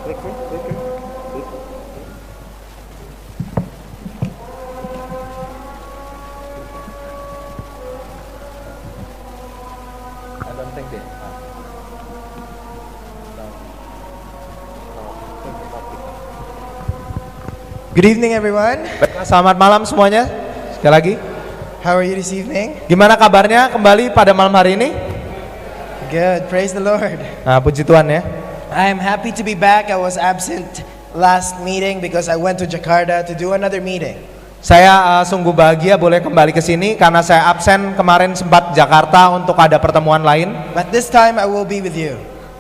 I don't think they. Good evening, everyone. Selamat malam semuanya. Sekali lagi. How are you this evening? Gimana kabarnya kembali pada malam hari ini? Good. Praise the Lord. Nah, puji Tuhan ya. I am happy to be back. I was absent last meeting because I went to Jakarta to do another meeting. Saya sungguh bahagia boleh kembali ke sini karena saya absen kemarin sempat Jakarta untuk ada pertemuan lain. But this time I will be with you.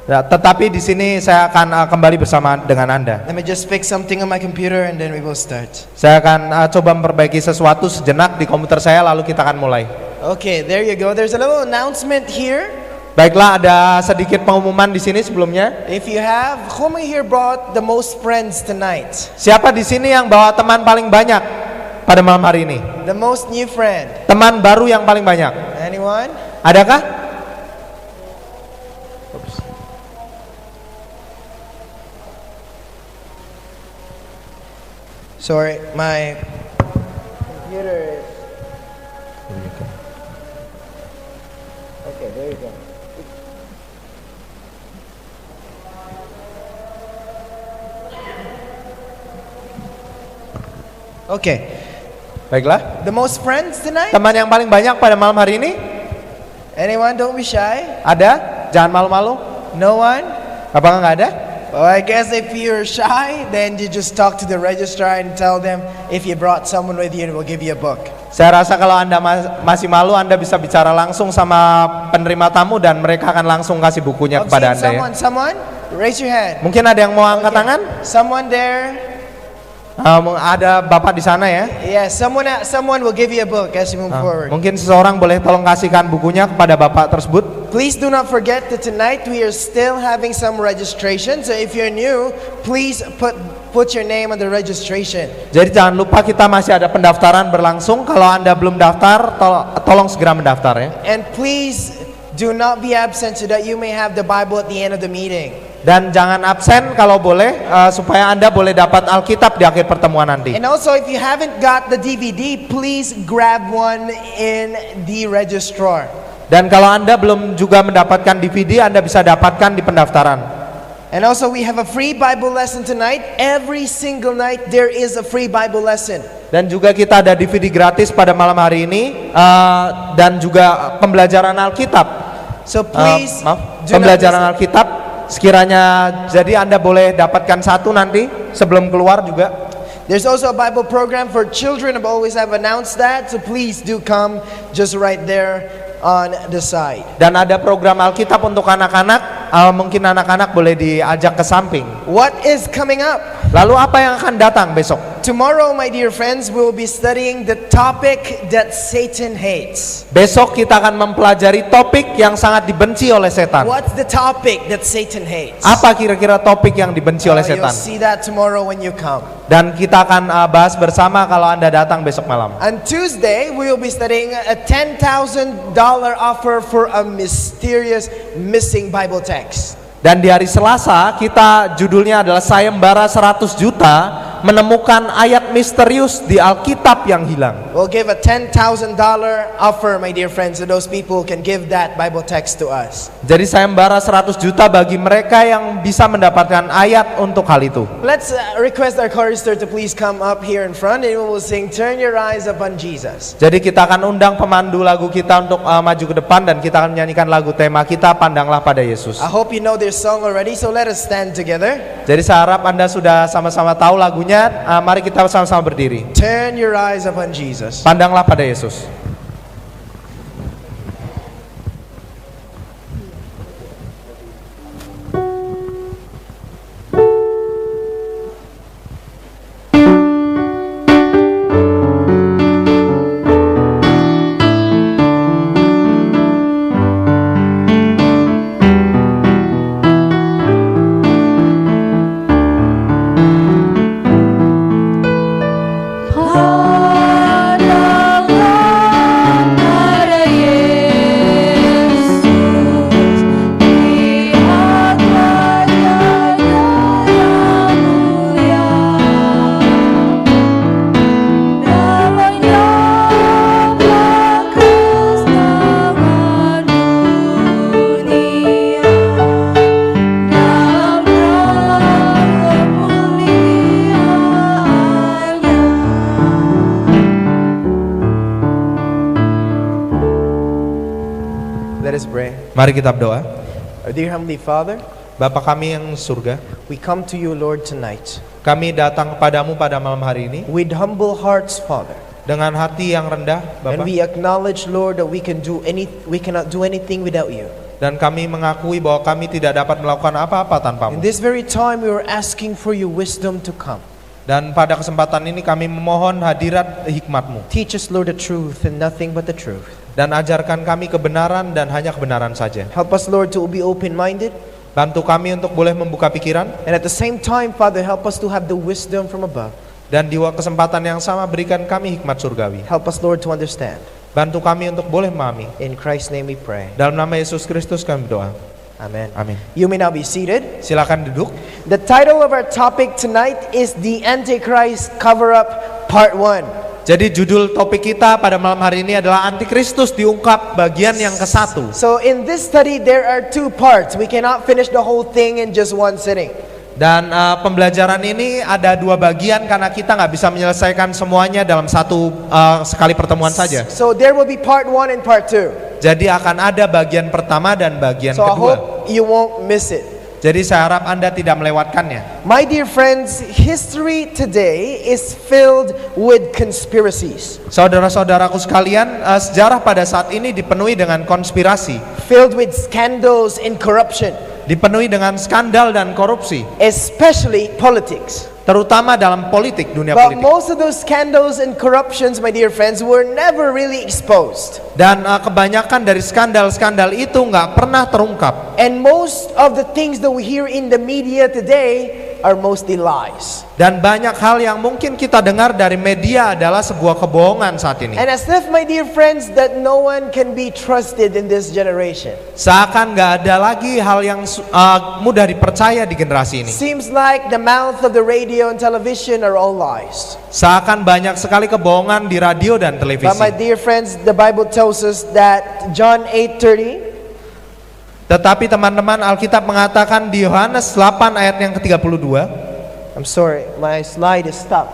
Ya, tetapi di sini saya akan kembali bersama dengan Anda. Let me just fix something on my computer and then we will start. Saya akan coba memperbaiki sesuatu sejenak di komputer saya lalu kita akan mulai. Okay, there you go. There's a little announcement here. Baiklah, ada sedikit pengumuman di sini sebelumnya. If you have, whom here brought the most friends tonight? Siapa di sini yang bawa teman paling banyak pada malam hari ini? The most new friend. Teman baru yang paling banyak. Anyone? Adakah? Sorry, my computer is... Okay, there you go. Okay. Baiklah. The most friends tonight? Teman yang paling banyak pada malam hari ini? Anyone? Don't be shy. Ada? Jangan malu-malu. No one? Apakah nggak ada? Well, I guess if you're shy, then you just talk to the registrar and tell them if you brought someone with you, we'll give you a book. Saya rasa kalau Anda masih malu, Anda bisa bicara langsung sama penerima tamu dan mereka akan langsung kasih bukunya kepada Anda ya. Someone, raise your hand. Mungkin ada yang mau angkat tangan? Someone there. Ada Bapak di sana ya. Yeah, someone will give you a book as you move forward. Mungkin seseorang boleh tolong kasihkan bukunya kepada Bapak tersebut. Please do not forget that tonight we are still having some registration. So if you're new, please put your name on the registration. Jadi jangan lupa kita masih ada pendaftaran berlangsung. Kalau Anda belum daftar, tolong segera mendaftar ya. And please do not be absent so that you may have the Bible at the end of the meeting. Dan jangan absen kalau boleh supaya Anda boleh dapat Alkitab di akhir pertemuan nanti. And also if you haven't got the DVD, please grab one in the registrar. Dan kalau Anda belum juga mendapatkan DVD, Anda bisa dapatkan di pendaftaran. And also we have a free Bible lesson tonight. Every single night there is a free Bible lesson. Dan juga kita ada DVD gratis pada malam hari ini dan juga pembelajaran Alkitab. So please pembelajaran Alkitab. Sekiranya jadi Anda boleh dapatkan satu nanti sebelum keluar juga. There's also a Bible program for children. I always have announced that. So please do come just right there on the side. Dan ada program Alkitab untuk anak-anak. Mungkin anak-anak boleh diajak ke samping. What is coming up? Lalu apa yang akan datang besok? Tomorrow, my dear friends, we will be studying the topic that Satan hates. Besok kita akan mempelajari topik yang sangat dibenci oleh setan. What's the topic that Satan hates? Apa kira-kira topik yang dibenci oleh setan? You'll see that tomorrow when you come. Dan kita akan bahas bersama kalau Anda datang besok malam. On Tuesday, we will be studying a $10,000 offer for a mysterious missing Bible text. Dan di hari Selasa kita judulnya adalah sayembara 100 juta menemukan ayat misterius di Alkitab yang hilang. We'll give a $10,000 offer, my dear friends, so those people can give that Bible text to us. Jadi sayembara 100 juta bagi mereka yang bisa mendapatkan ayat untuk hal itu. Let's request our chorister to please come up here in front and we will sing Turn Your Eyes Upon Jesus. Jadi kita akan undang pemandu lagu kita untuk maju ke depan dan kita akan menyanyikan lagu tema kita Pandanglah pada Yesus. I hope you know this song already, so let us stand together. Jadi saya harap Anda sudah sama-sama tahu lagunya. Mari kita sama-sama berdiri. Turn your eyes upon Jesus. Pandanglah pada Yesus. Pandanglah Mari kita berdoa. Our dear Heavenly Father, Bapa kami yang surga, we come to you, Lord, tonight kami datang kepadamu pada malam hari ini with humble hearts, Father. dengan hati yang rendah, And Bapa. we acknowledge, Lord, that we cannot do anything without you. Dan kami mengakui bahwa kami tidak dapat melakukan apa-apa In tanpamu. this very time, we are asking for your wisdom to come. Dan pada kesempatan ini kami memohon hadirat hikmat-Mu. Teach us, Lord, the truth and nothing but the truth. Dan ajarkan kami kebenaran dan hanya kebenaran saja. Help us, Lord, to be open-minded. Bantu kami untuk boleh membuka pikiran. And at the same time, Father, help us to have the wisdom from above. Dan di kesempatan yang sama berikan kami hikmat surgawi. Help us, Lord, to understand. Bantu kami untuk boleh memahami. In Christ's name we pray. Dalam nama Yesus Kristus kami berdoa. Amen. Amin. You may now be seated. Silakan duduk. The title of our topic tonight is The Antichrist Cover-Up Part 1. Jadi judul topik kita pada malam hari ini adalah Antikristus diungkap bagian yang ke-1. So in this study there are two parts. We cannot finish the whole thing in just one sitting. Dan pembelajaran ini ada dua bagian karena kita nggak bisa menyelesaikan semuanya dalam satu sekali pertemuan saja. So there will be part 1 and part 2. Jadi akan ada bagian pertama dan bagian So I kedua. hope you won't miss it. Jadi saya harap Anda tidak melewatkannya. My dear friends, history today is filled with conspiracies. Saudara-saudaraku sekalian, sejarah pada saat ini dipenuhi dengan konspirasi, Filled with scandals and corruption, dipenuhi dengan skandal dan korupsi, especially politics. terutama dalam politik, dunia But politik. most of those scandals and corruptions, my dear friends, were never really exposed. Dan kebanyakan dari skandal-skandal itu nggak pernah terungkap. And most of the things that we hear in the media today are mostly lies. Dan banyak hal yang mungkin kita dengar dari media adalah sebuah kebohongan saat ini. And as if, my dear friends, that no one can be trusted in this generation. Seakan nggak ada lagi hal yang mudah dipercaya di generasi ini. Seems like the mouth of the radio and television are all lies. Seakan banyak sekali kebohongan di radio dan televisi. But my dear friends, the Bible tells us that John 8:30, Tetapi teman-teman, Alkitab mengatakan di Yohanes 8 ayat yang ke-32, I'm sorry, my slide is stuck.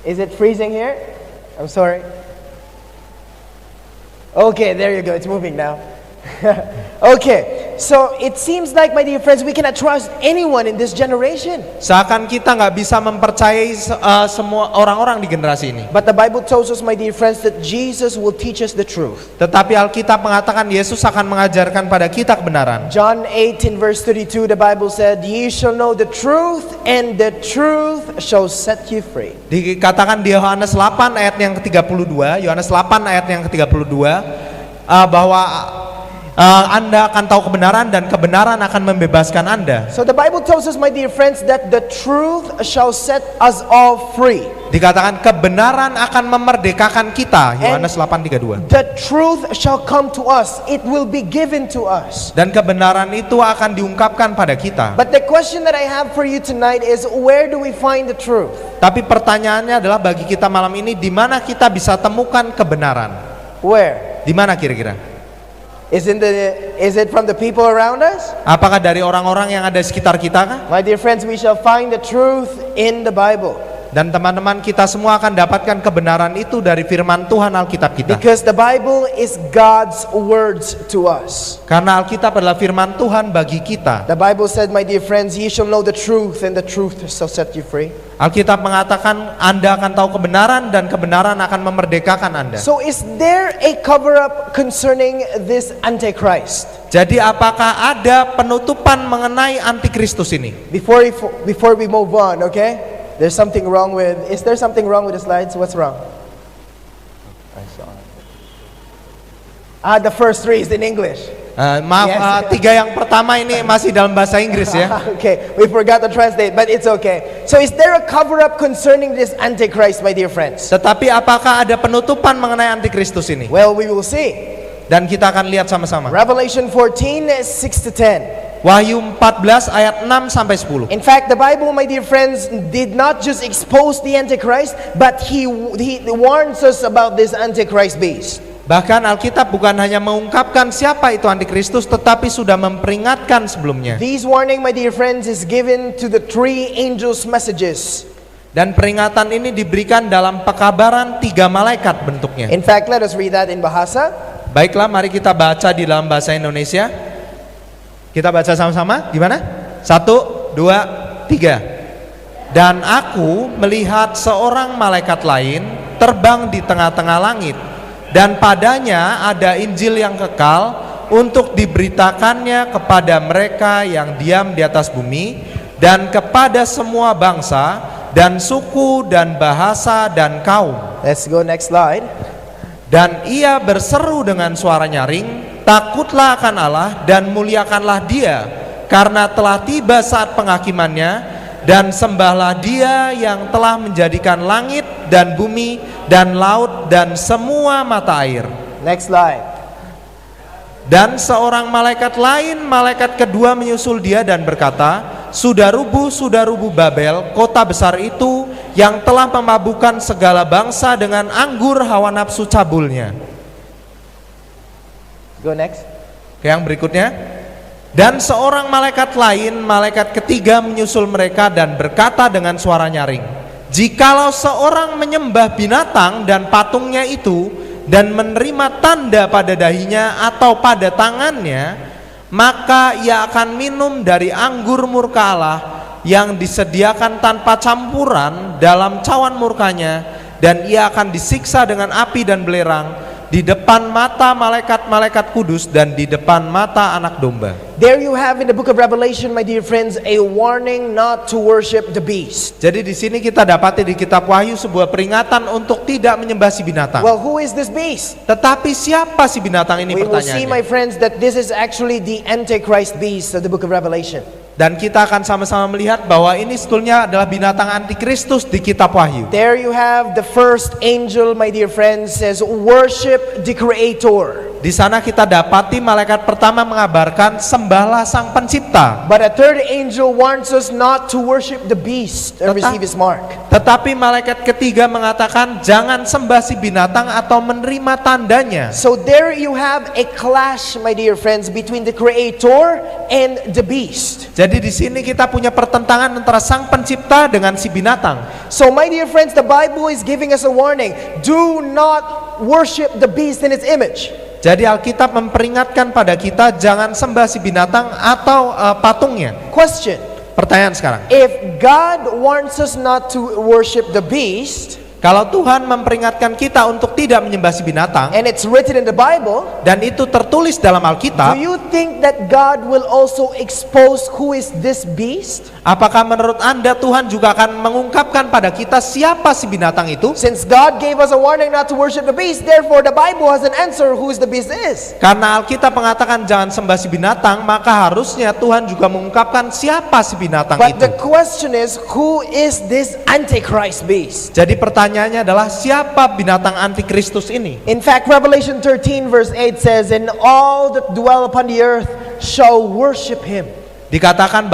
Is it freezing here? I'm sorry. Okay, there you go. It's moving now. Okay, so it seems like, my dear friends, we cannot trust anyone in this generation. seakan kita nggak bisa mempercayai semua orang-orang di generasi ini. But the Bible tells us, my dear friends, that Jesus will teach us the truth. Tetapi Alkitab mengatakan Yesus akan mengajarkan pada kita kebenaran. John 8 in verse 32, the Bible said, "Ye shall know the truth, and the truth shall set you free." Dikatakan di Yohanes 8 ayat yang ke-32, Yohanes 8 ayat yang ke-32, bahwa Anda akan tahu kebenaran dan kebenaran akan membebaskan Anda. So the Bible tells us, my dear friends, that the truth shall set us all free. Dikatakan kebenaran akan memerdekakan kita, Yohanes 8:32. The truth shall come to us. It will be given to us. Dan kebenaran itu akan diungkapkan pada kita. But the question that I have for you tonight is, where do we find the truth? Tapi pertanyaannya adalah bagi kita malam ini, di mana kita bisa temukan kebenaran? Where? Di mana kira-kira? Is it from the people around us? Apakah dari orang-orang yang ada di sekitar kita kah? My dear friends, we shall find the truth in the Bible. Dan teman-teman, kita semua akan dapatkan kebenaran itu dari firman Tuhan Alkitab kita. Because the Bible is God's words to us. Karena Alkitab adalah firman Tuhan bagi kita. The Bible said, my dear friends, ye shall know the truth, and the truth shall set you free. Alkitab mengatakan Anda akan tahu kebenaran dan kebenaran akan memerdekakan Anda. So is there a cover-up concerning this Antichrist? Jadi apakah ada penutupan mengenai antikristus ini? Before we move on, okay? Is there something wrong with the slides? What's wrong? The first three is in English. Maaf, Yes. tiga yang pertama ini masih dalam bahasa Inggris ya. Okay, we forgot to translate, but it's okay. So is there a cover-up concerning this Antichrist, my dear friends? Tetapi apakah ada penutupan mengenai antikristus ini? Well, we will see. Dan kita akan lihat sama-sama. Revelation 14, 6-10. Wahyu 14 ayat 6 sampai 10. In fact, the Bible, my dear friends, did not just expose the Antichrist, but he warns us about this Antichrist beast. Bahkan Alkitab bukan hanya mengungkapkan siapa itu antikristus, tetapi sudah memperingatkan sebelumnya. This warning, my dear friends, is given to the three angels' messages. Dan peringatan ini diberikan dalam pekabaran 3 malaikat bentuknya. In fact, let us read that in Bahasa. Baiklah, mari kita baca di dalam bahasa Indonesia. Kita baca sama-sama. Gimana? 1, 2, 3. Dan aku melihat seorang malaikat lain terbang di tengah-tengah langit, dan padanya ada Injil yang kekal untuk diberitakannya kepada mereka yang diam di atas bumi, dan kepada semua bangsa dan suku dan bahasa dan kaum. Let's go next slide. Dan ia berseru dengan suara nyaring, takutlah akan Allah dan muliakanlah Dia, karena telah tiba saat penghakimannya, dan sembahlah Dia yang telah menjadikan langit dan bumi dan laut dan semua mata air. Next slide. Dan seorang malaikat lain, malaikat kedua menyusul dia dan berkata, sudah rubuh Babel, kota besar itu yang telah memabukkan segala bangsa dengan anggur hawa nafsu cabulnya. Go next. Yang berikutnya. Dan seorang malaikat lain, malaikat ketiga menyusul mereka dan berkata dengan suara nyaring, jikalau seorang menyembah binatang dan patungnya itu dan menerima tanda pada dahinya atau pada tangannya, maka ia akan minum dari anggur murka Allah yang disediakan tanpa campuran dalam cawan murkanya, dan ia akan disiksa dengan api dan belerang di depan mata malaikat-malaikat kudus dan di depan mata anak domba. There you have in the book of Revelation, my dear friends, a warning not to worship the beast. Jadi di sini kita dapati di kitab Wahyu sebuah peringatan untuk tidak menyembah si binatang. Well, who is this beast? Tetapi siapa si binatang ini, We will see, my pertanyaannya? friends, that this is actually the Antichrist beast of the book of Revelation. Dan kita akan sama-sama melihat bahwa ini sebetulnya adalah binatang antikristus di kitab Wahyu. There you have the first angel, my dear friends, says, worship the Creator. Di sana kita dapati malaikat pertama mengabarkan sembahlah Sang Pencipta. But a third angel warns us not to worship the beast and receive his mark. Tetapi malaikat ketiga mengatakan jangan sembah si binatang atau menerima tandanya. So there you have a clash, my dear friends, between the Creator and the beast. Jadi di sini kita punya pertentangan antara Sang Pencipta dengan si binatang. So my dear friends, the Bible is giving us a warning. Do not worship the beast in its image. Jadi Alkitab memperingatkan pada kita jangan sembah si binatang atau patungnya. Question. Pertanyaan sekarang. If God wants us not to worship the beast, Kalau Tuhan memperingatkan kita untuk tidak menyembah si binatang, and it's written in the Bible, dan itu tertulis dalam do Alkitab, you think that God will also expose who is this beast? apakah menurut Anda Tuhan juga akan mengungkapkan pada kita siapa si binatang itu? Since God gave us a warning not to worship the beast, therefore the Bible has an answer who the beast is. Karena Alkitab mengatakan jangan sembah si binatang, maka harusnya Tuhan juga mengungkapkan siapa si binatang But itu. the question is, who is this Antichrist beast? Jadi pertanyaannya adalah siapa binatang antikristus ini? In fact, Revelation 13 verse 8 says, and all that dwell upon the earth shall worship him. Dikatakan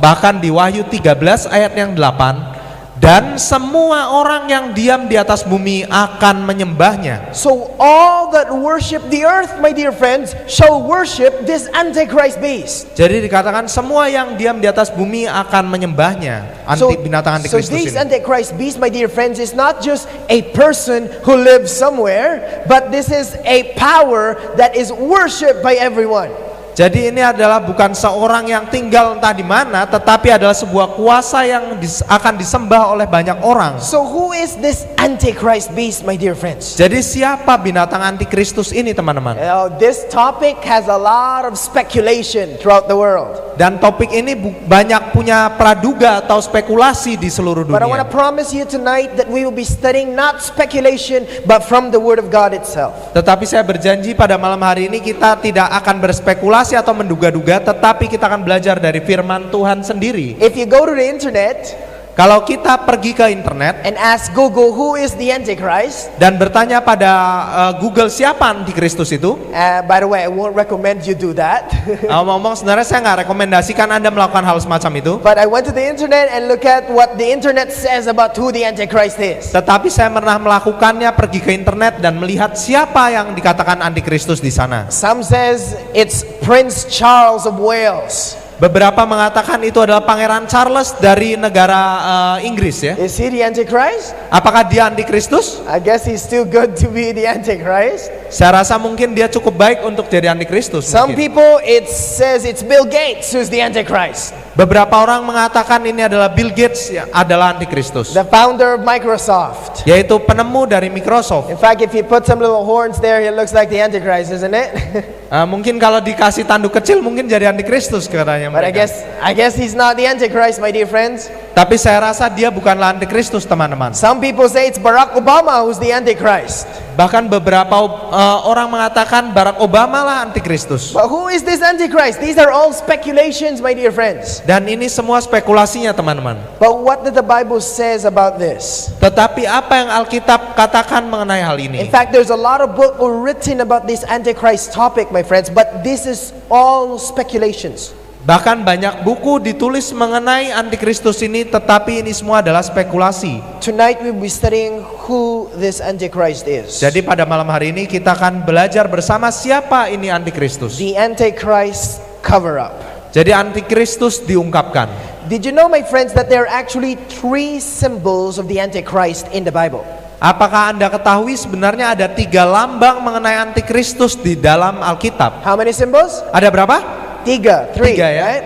bahkan di Wahyu 13 ayat yang 8, dan semua orang yang diam di atas bumi akan menyembahnya. So all that worship the earth, my dear friends, shall worship this Antichrist beast. Jadi dikatakan semua yang diam di atas bumi akan menyembahnya. Binatang So antikristus this ini. Antichrist beast, my dear friends, is not just a person who lives somewhere, but this is a power that is worshipped by everyone. Jadi ini adalah bukan seorang yang tinggal entah di mana, tetapi adalah sebuah kuasa yang akan disembah oleh banyak orang. So who is this Antichrist beast, my dear friends? Jadi siapa binatang antikristus ini, teman-teman? This topic has a lot of speculation throughout the world. Dan topik ini banyak punya praduga atau spekulasi di seluruh But I want to dunia. promise you tonight that we will be studying not speculation, but from the Word of God itself. Tetapi saya berjanji pada malam hari ini kita tidak akan berspekulasi atau menduga-duga, tetapi kita akan belajar dari firman Tuhan sendiri. If you go to the internet Kalau kita pergi ke internet and ask Google who is the Antichrist, dan bertanya pada Google siapa antikristus itu, by the way, I won't recommend you do that. ngomong sebenarnya saya nggak rekomendasikan Anda melakukan hal semacam itu. But I went to the internet and look at what the internet says about who the Antichrist is. Tetapi saya pernah melakukannya, pergi ke internet dan melihat siapa yang dikatakan antikristus di sana. Some says it's Prince Charles of Wales. Beberapa mengatakan itu adalah Pangeran Charles dari negara Inggris ya. Is he the Antichrist? Apakah dia antikristus? I guess he's still good to be the Antichrist. Saya rasa mungkin dia cukup baik untuk jadi antikristus. Some mungkin. people, it says it's Bill Gates who's the Antichrist, Beberapa orang mengatakan ini adalah Bill Gates yang adalah antikristus, the founder of Microsoft. yaitu penemu dari Microsoft. In fact, if you put some little horns there, it looks like the Antichrist, isn't it? Mungkin kalau dikasih tanduk kecil mungkin jadi antikristus katanya But mereka. I guess he's not the Antichrist, my dear friends. Tapi saya rasa dia bukanlah antikristus, teman-teman. Some people say it's Barack Obama who's the Antichrist. Bahkan beberapa orang mengatakan Barack Obama lah antikristus. But who is this Antichrist? These are all speculations, my dear friends. Dan ini semua spekulasinya, teman-teman. But what did the Bible says about this? Tetapi apa yang Alkitab katakan mengenai hal In ini? fact, there's a lot of books written about this Antichrist topic, my friends, but this is all speculations. Bahkan banyak buku ditulis mengenai antikristus ini, tetapi ini semua adalah spekulasi. Tonight we'll be studying who this Antichrist is. Jadi pada malam hari ini kita akan belajar bersama siapa ini antikristus. The Antichrist cover-up. Jadi antikristus diungkapkan. Did you know, my friends, that there are actually 3 symbols of the Antichrist in the Bible? Apakah Anda ketahui sebenarnya ada 3 lambang mengenai antikristus di dalam Alkitab? How many symbols? Ada berapa? 3, Tiga, ya. right?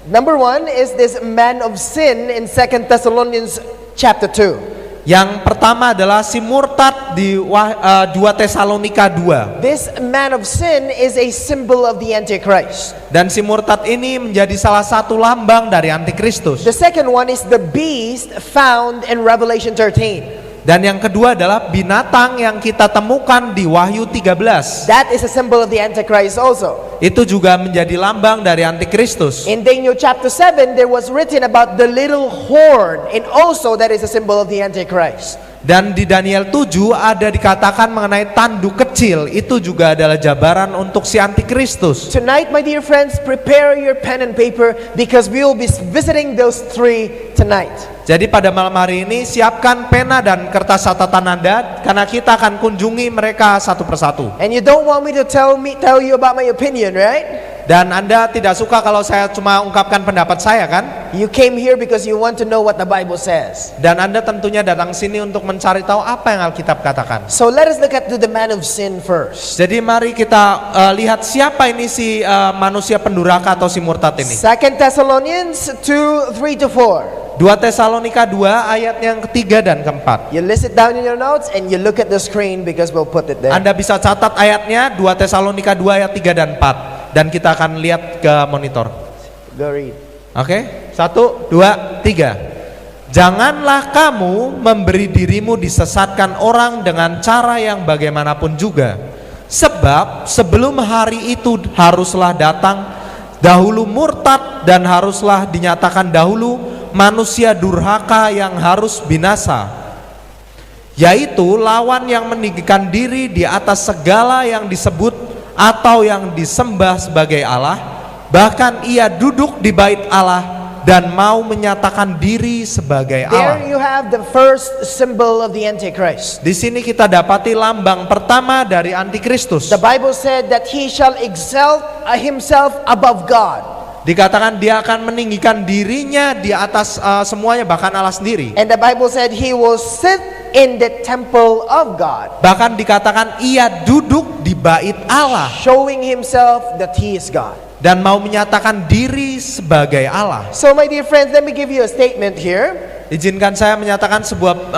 Number 1 is this man of sin in 2 Thessalonians chapter 2. Yang pertama adalah si murtad di 2 Tesalonika 2. This man of sin is a symbol of the Antichrist. Dan si murtad ini menjadi salah satu lambang dari antikristus. The second one is the beast found in Revelation 13. Dan yang kedua adalah binatang yang kita temukan di Wahyu 13. That is a symbol of the Antichrist also. Itu juga menjadi lambang dari antikristus. In Daniel chapter 7, there was written about the little horn, and also that is a symbol of the Antichrist. Dan di Daniel 7 ada dikatakan mengenai tanduk kecil, itu juga adalah jabaran untuk si antikristus. Tonight, my dear friends, prepare your pen and paper because we will be visiting those 3 tonight. Jadi pada malam hari ini siapkan pena dan kertas catatan Anda, karena kita akan kunjungi mereka satu persatu. And you don't want me to tell you about my opinion, right? Dan Anda tidak suka kalau saya cuma ungkapkan pendapat saya, kan? You came here because you want to know what the Bible says. Dan Anda tentunya datang sini untuk mencari tahu apa yang Alkitab katakan. So let us look at the man of sin first. Jadi mari kita lihat siapa ini si manusia pendurhaka atau si murtad ini. 2 Thessalonians 2:3-4. 2 Tesalonika 2 ayat yang ketiga dan keempat. You list it down in your notes and you look at the screen because we'll put it there. Anda bisa catat ayatnya 2 Tesalonika 2 ayat 3 dan 4. Dan kita akan lihat ke monitor. Go read. Oke, 1, 2, 3. Janganlah kamu memberi dirimu disesatkan orang dengan cara yang bagaimanapun juga. Sebab sebelum hari itu haruslah datang dahulu murtad, dan haruslah dinyatakan dahulu manusia durhaka yang harus binasa, yaitu lawan yang meninggikan diri di atas segala yang disebut atau yang disembah sebagai Allah, bahkan ia duduk di bait Allah dan mau menyatakan diri sebagai There Allah. you have the first symbol of the Antichrist. Di sini kita dapati lambang pertama dari antikristus. The Bible said that he shall exalt himself above God. Dikatakan dia akan meninggikan dirinya di atas semuanya, bahkan Allah sendiri. And the Bible said he will sit in the temple of God, Bahkan dikatakan ia duduk di bait Allah showing himself that he is God. dan mau menyatakan diri sebagai Allah. So my dear friends, let me give you a statement here. Izinkan saya menyatakan sebuah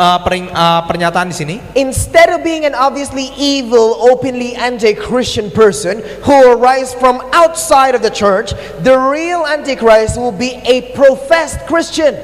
pernyataan di sini. Instead of being an obviously evil, openly anti-Christian person who will rise from outside of the church, the real Antichrist will be a professed Christian.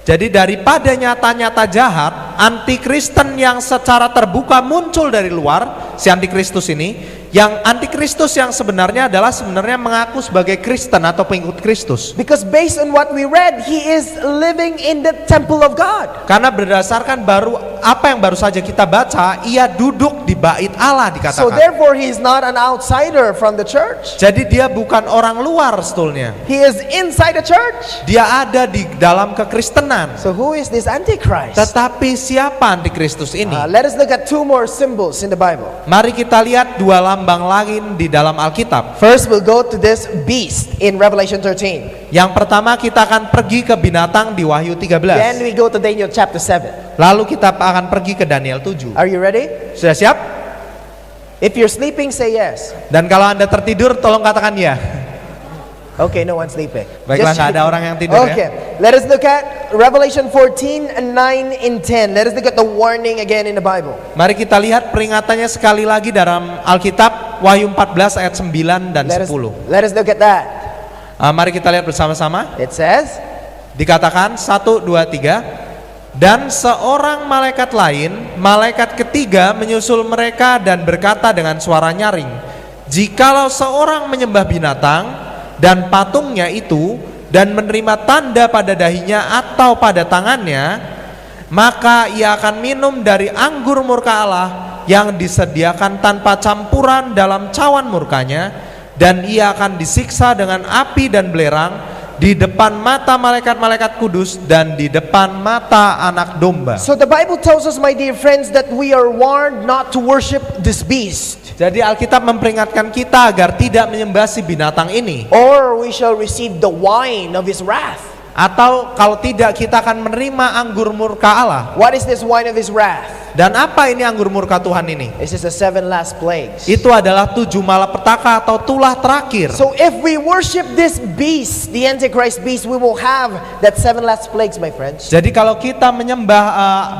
Jadi daripada nyata-nyata jahat, antikristen yang secara terbuka muncul dari luar, si antikristus ini, yang antikristus yang sebenarnya adalah mengaku sebagai Kristen atau pengikut Kristus. Because based on what we read, he is living in the temple of God. Karena berdasarkan baru apa yang baru saja kita baca, ia duduk di bait Allah So dikatakan. therefore he is not an outsider from the church. Jadi dia bukan orang luar sebetulnya. He is inside the church. Dia ada di dalam kekristenan. So who is this Antichrist? Tetapi siapa antikristus ini? Let us look at two more symbols in the Bible. Mari kita lihat dua lambang lain di dalam Alkitab. First we'll go to this beast in Revelation 13. Yang pertama kita akan pergi ke binatang di Wahyu Then 13. we go to Daniel chapter 7. Lalu kita akan pergi ke Daniel 7. Are you ready? Sudah siap? If you're sleeping, say yes. Dan kalau Anda tertidur tolong katakan ya. Okay, no one sleeping. Baiklah, nggak ada orang yang tidur ya. Okay, let us look at Revelation 14 and 9 and 10. Let us look at the warning again in the Bible. Mari kita lihat peringatannya sekali lagi dalam Alkitab Wahyu 14 ayat 9 dan 10. Let us look at that. Mari kita lihat bersama-sama. It says, Dikatakan 1, 2, 3. Dan seorang malaikat lain, malaikat ketiga menyusul mereka dan berkata dengan suara nyaring, jikalau seorang menyembah binatang dan patungnya itu dan menerima tanda pada dahinya atau pada tangannya, maka ia akan minum dari anggur murka Allah yang disediakan tanpa campuran dalam cawan murkanya, dan ia akan disiksa dengan api dan belerang di depan mata malaikat-malaikat kudus dan di depan mata anak domba. so the Bible tells us, my dear friends, that we are warned not to worship this beast, Jadi Alkitab memperingatkan kita agar tidak menyembah si binatang ini, or we shall receive the wine of his wrath. atau kalau tidak kita akan menerima anggur murka Allah. What is this wine of his wrath? Dan apa ini anggur murka Tuhan ini? This is the 7 last plagues. Itu adalah 7 malapetaka atau tulah terakhir. So if we worship this beast, the Antichrist beast, we will have that 7 last plagues, my friends. Jadi kalau kita menyembah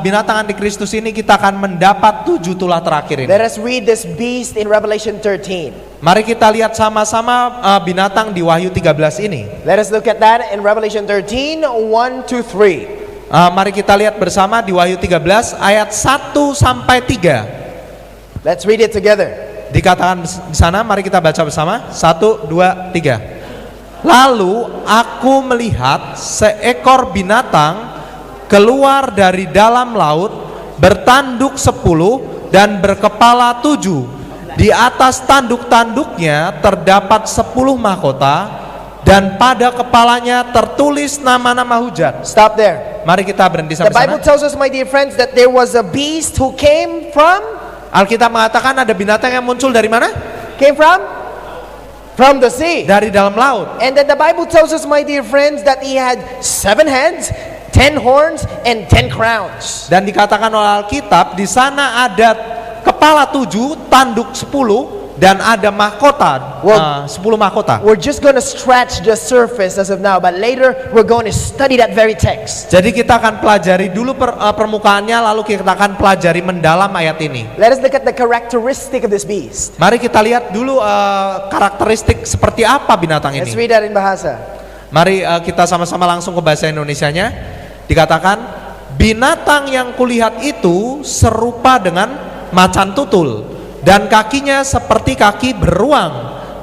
binatang antikristus ini, kita akan mendapat 7 tulah terakhir ini. Let us read this beast in Revelation 13. Mari kita lihat sama-sama binatang di Wahyu 13 ini. Let us look at that in Revelation 13, 1 to 3. Mari kita lihat bersama di Wahyu 13 ayat 1 sampai 3. Let's read it together. Dikatakan di sana, mari kita baca bersama. 1, 2, 3. Lalu aku melihat seekor binatang keluar dari dalam laut, bertanduk 10 dan berkepala 7. Di atas tanduk-tanduknya terdapat 10 mahkota, dan pada kepalanya tertulis nama-nama hujat. Stop there. Mari kita berhenti The sampai Bible sana. tells us, my dear friends, that there was a beast who came from? Alkitab mengatakan ada binatang yang muncul dari mana? Came from? From the sea. Dari dalam laut. And then the Bible tells us, my dear friends, that he had 7 heads, 10 horns, and 10 crowns. Dan dikatakan oleh Alkitab di sana ada kepala 7, tanduk 10, dan ada mahkota, 10 mahkota. We're just going to scratch the surface as of now, but later we're going to study that very text. Jadi kita akan pelajari dulu permukaannya, lalu kita akan pelajari mendalam ayat ini. Let us look at the characteristic of this beast. Mari kita lihat dulu karakteristik seperti apa binatang Let's ini. read that in Bahasa. Mari kita sama-sama langsung ke bahasa Indonesianya. Dikatakan, binatang yang kulihat itu serupa dengan macan tutul, dan kakinya seperti kaki beruang,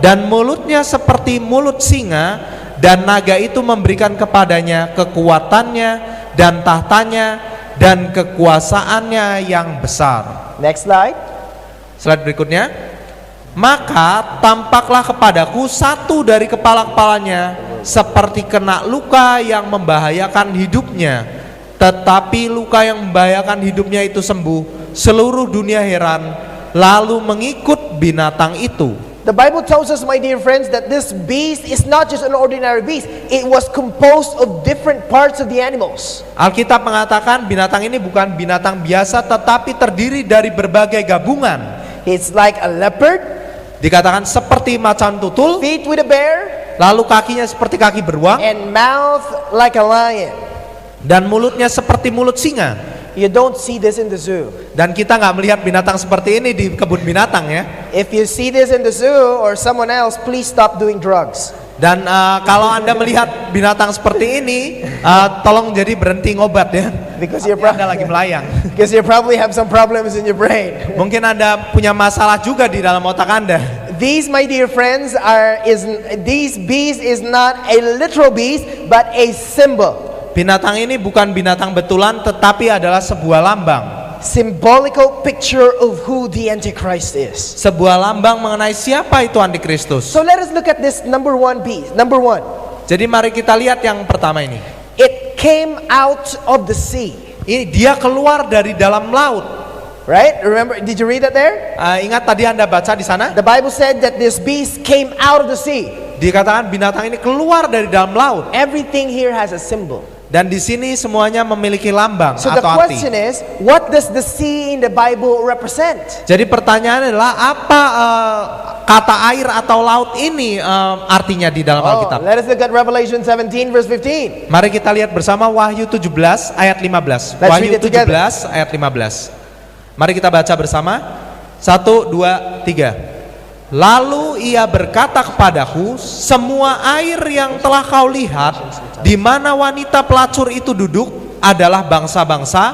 dan mulutnya seperti mulut singa, dan naga itu memberikan kepadanya kekuatannya dan tahtanya dan kekuasaannya yang besar. Next slide. Slide berikutnya. Maka tampaklah kepadaku satu dari kepala-kepalanya seperti kena luka yang membahayakan hidupnya, tetapi luka yang membahayakan hidupnya itu sembuh. Seluruh dunia heran, lalu mengikut binatang itu. The Bible tells us, my dear friends, that this beast is not just an ordinary beast. It was composed of different parts of the animals. Alkitab mengatakan binatang ini bukan binatang biasa, tetapi terdiri dari berbagai gabungan. It's like a leopard, Dikatakan seperti macan tutul, feet with a bear, lalu kakinya seperti kaki beruang, and mouth like a lion. dan mulutnya seperti mulut singa. You don't see this in the zoo. Dan kita nggak melihat binatang seperti ini di kebun binatang ya. If you see this in the zoo or someone else, please stop doing drugs. Dan kalau Anda melihat binatang seperti ini, tolong jadi berhenti ngobat ya. Because you're Anda lagi melayang. because you probably have some problems in your brain. Mungkin Anda punya masalah juga di dalam otak Anda. These, my dear friends, these beast is not a literal beast, but a symbol. Binatang ini bukan binatang betulan, tetapi adalah sebuah lambang. symbolical picture of who the Antichrist is. Sebuah lambang mengenai siapa itu antikristus. So let us look at this number one beast. Number one, Jadi mari kita lihat yang pertama ini. it came out of the sea. Ini dia keluar dari dalam laut. Right? Remember, did you read that there? Ingat tadi Anda baca di sana? The Bible said that this beast came out of the sea. Dikatakan binatang ini keluar dari dalam laut. Everything here has a symbol. Dan di sini semuanya memiliki lambang So the atau arti. question is, what does the sea in the Bible represent? Jadi pertanyaannya adalah apa kata air atau laut ini artinya di dalam Oh, Alkitab? let us look at Revelation 17 verse 15. Mari kita lihat bersama Wahyu 17 ayat 15. Let's Wahyu read it together. 17 ayat 15. Mari kita baca bersama. 1, 2, 3. Lalu ia berkata kepadaku, semua air yang telah kau lihat, di mana wanita pelacur itu duduk, adalah bangsa-bangsa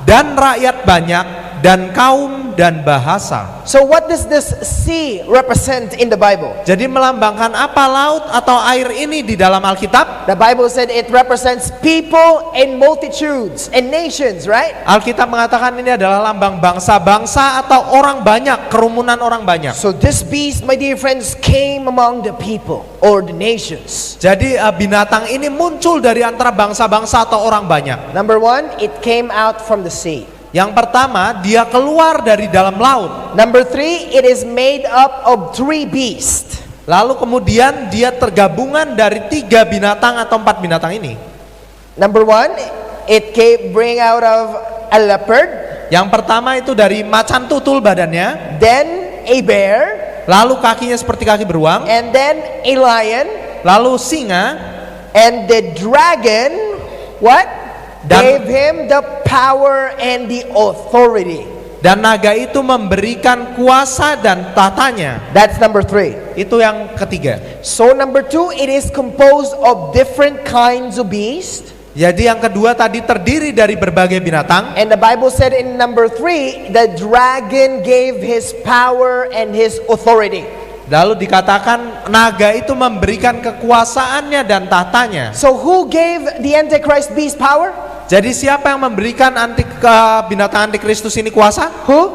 dan rakyat banyak dan kaum dan bahasa. So what does this sea represent in the Bible? Jadi melambangkan apa laut atau air ini di dalam Alkitab? The Bible said it represents people and multitudes and nations, right? Alkitab mengatakan ini adalah lambang bangsa-bangsa atau orang banyak, kerumunan orang banyak. So this beast, my dear friends, came among the people or the nations. Jadi binatang ini muncul dari antara bangsa-bangsa atau orang banyak. Number one, it came out from the sea. Yang pertama, dia keluar dari dalam laut. Number three, it is made up of three beasts. Lalu kemudian dia tergabungan dari 3 binatang atau 4 binatang ini. Number one, it bring out of a leopard, Yang pertama itu dari macan tutul badannya, then a bear, lalu kakinya seperti kaki beruang, and then a lion, lalu singa, and the dragon, what? Gave him the power and the authority. dan naga itu memberikan kuasa dan tatanya. That's number three. Itu yang ketiga. So number two, it is composed of different kinds of beasts. Jadi yang kedua tadi terdiri dari berbagai binatang. And the Bible said in number three, the dragon gave his power and his authority. Lalu dikatakan naga itu memberikan kekuasaannya dan tahtanya. So who gave the Antichrist beast power? Jadi siapa yang memberikan binatang antikristus ini kuasa? Who?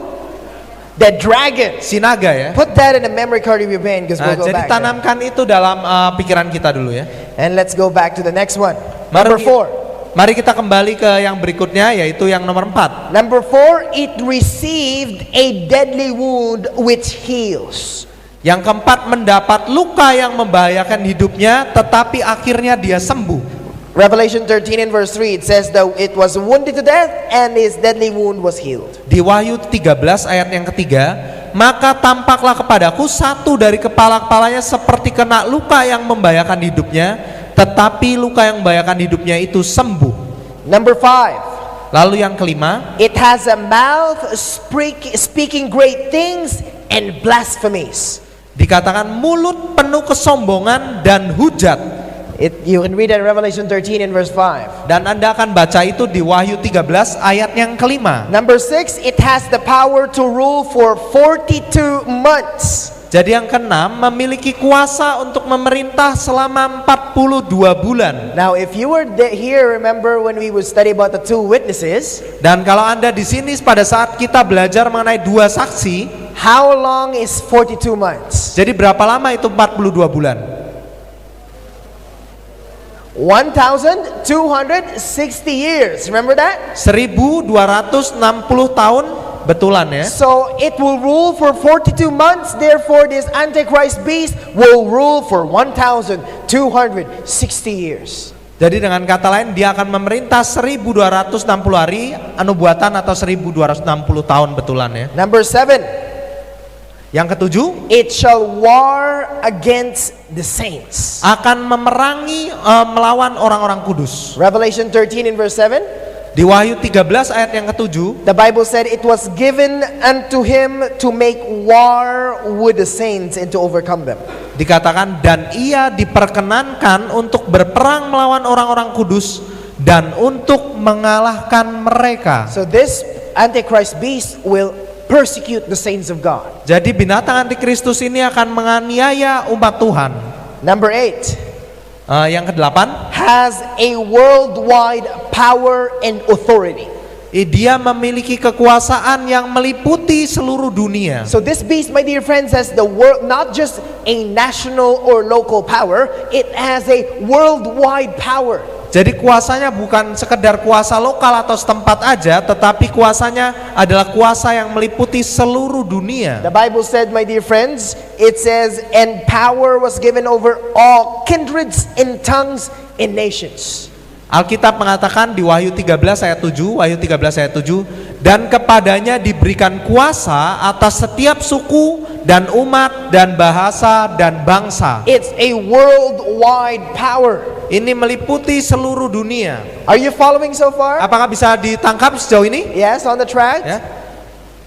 The dragon. Si naga ya. Put that in the memory card of your brain because we'll go Jadi back there. tanamkan itu dalam pikiran kita dulu ya. And let's go back to the next one. Number four. Mari kita kembali ke yang berikutnya, yaitu yang nomor 4. Number four, it received a deadly wound which heals. Yang keempat, mendapat luka yang membahayakan hidupnya, tetapi akhirnya dia sembuh. Revelation 13 and verse 3, it says that it was wounded to death and his deadly wound was healed. Di Wahyu 13 ayat yang ketiga, maka tampaklah kepadaku satu dari kepala-kepalanya seperti kena luka yang membahayakan hidupnya, tetapi luka yang membahayakan hidupnya itu sembuh. Number 5, Lalu yang kelima, it has a mouth speaking great things and blasphemies. dikatakan mulut penuh kesombongan dan hujat. You can read that in Revelation 13 and verse 5. Dan Anda akan baca itu di Wahyu 13 ayat yang kelima. Number 6, it has the power to rule for 42 months. Jadi yang keenam, memiliki kuasa untuk memerintah selama 42 bulan. Now if you were here, remember when we would study about the two witnesses, Dan kalau Anda di sini pada saat kita belajar mengenai 2 saksi, how long is 42 months? jadi berapa lama itu 42 bulan? 1,260 years. Remember that? 1260 tahun, betulan ya. So it will rule for 42 months. Therefore, this Antichrist beast will rule for 1,260 years. Jadi dengan kata lain dia akan memerintah 1260 hari nubuatan atau 1260 tahun betulan ya. Number 7, Yang ketujuh, it shall war against the saints. akan memerangi melawan orang-orang kudus. Revelation 13 in verse 7. Di Wahyu 13 ayat yang ketujuh, The Bible said it was given unto him to make war with the saints and to overcome them. dikatakan dan ia diperkenankan untuk berperang melawan orang-orang kudus dan untuk mengalahkan mereka. So this Antichrist beast will persecute the saints of God. Jadi binatang antikristus ini akan menganiaya umat Tuhan. Number 8, Yang kedelapan, has a worldwide power and authority. Dia memiliki kekuasaan yang meliputi seluruh dunia. So this beast, my dear friends, has the world, not just a national or local power, it has a worldwide power. Jadi kuasanya bukan sekedar kuasa lokal atau setempat aja, tetapi kuasanya adalah kuasa yang meliputi seluruh dunia. The Bible said, my dear friends, it says, and power was given over all kindreds and tongues and nations. Alkitab mengatakan di Wahyu 13 ayat 7, Wahyu 13 ayat 7, dan kepadanya diberikan kuasa atas setiap suku dan umat dan bahasa dan bangsa. It's a worldwide power. Ini meliputi seluruh dunia. Are you following so far? Apakah bisa ditangkap sejauh ini? Yes, on the track? Ya.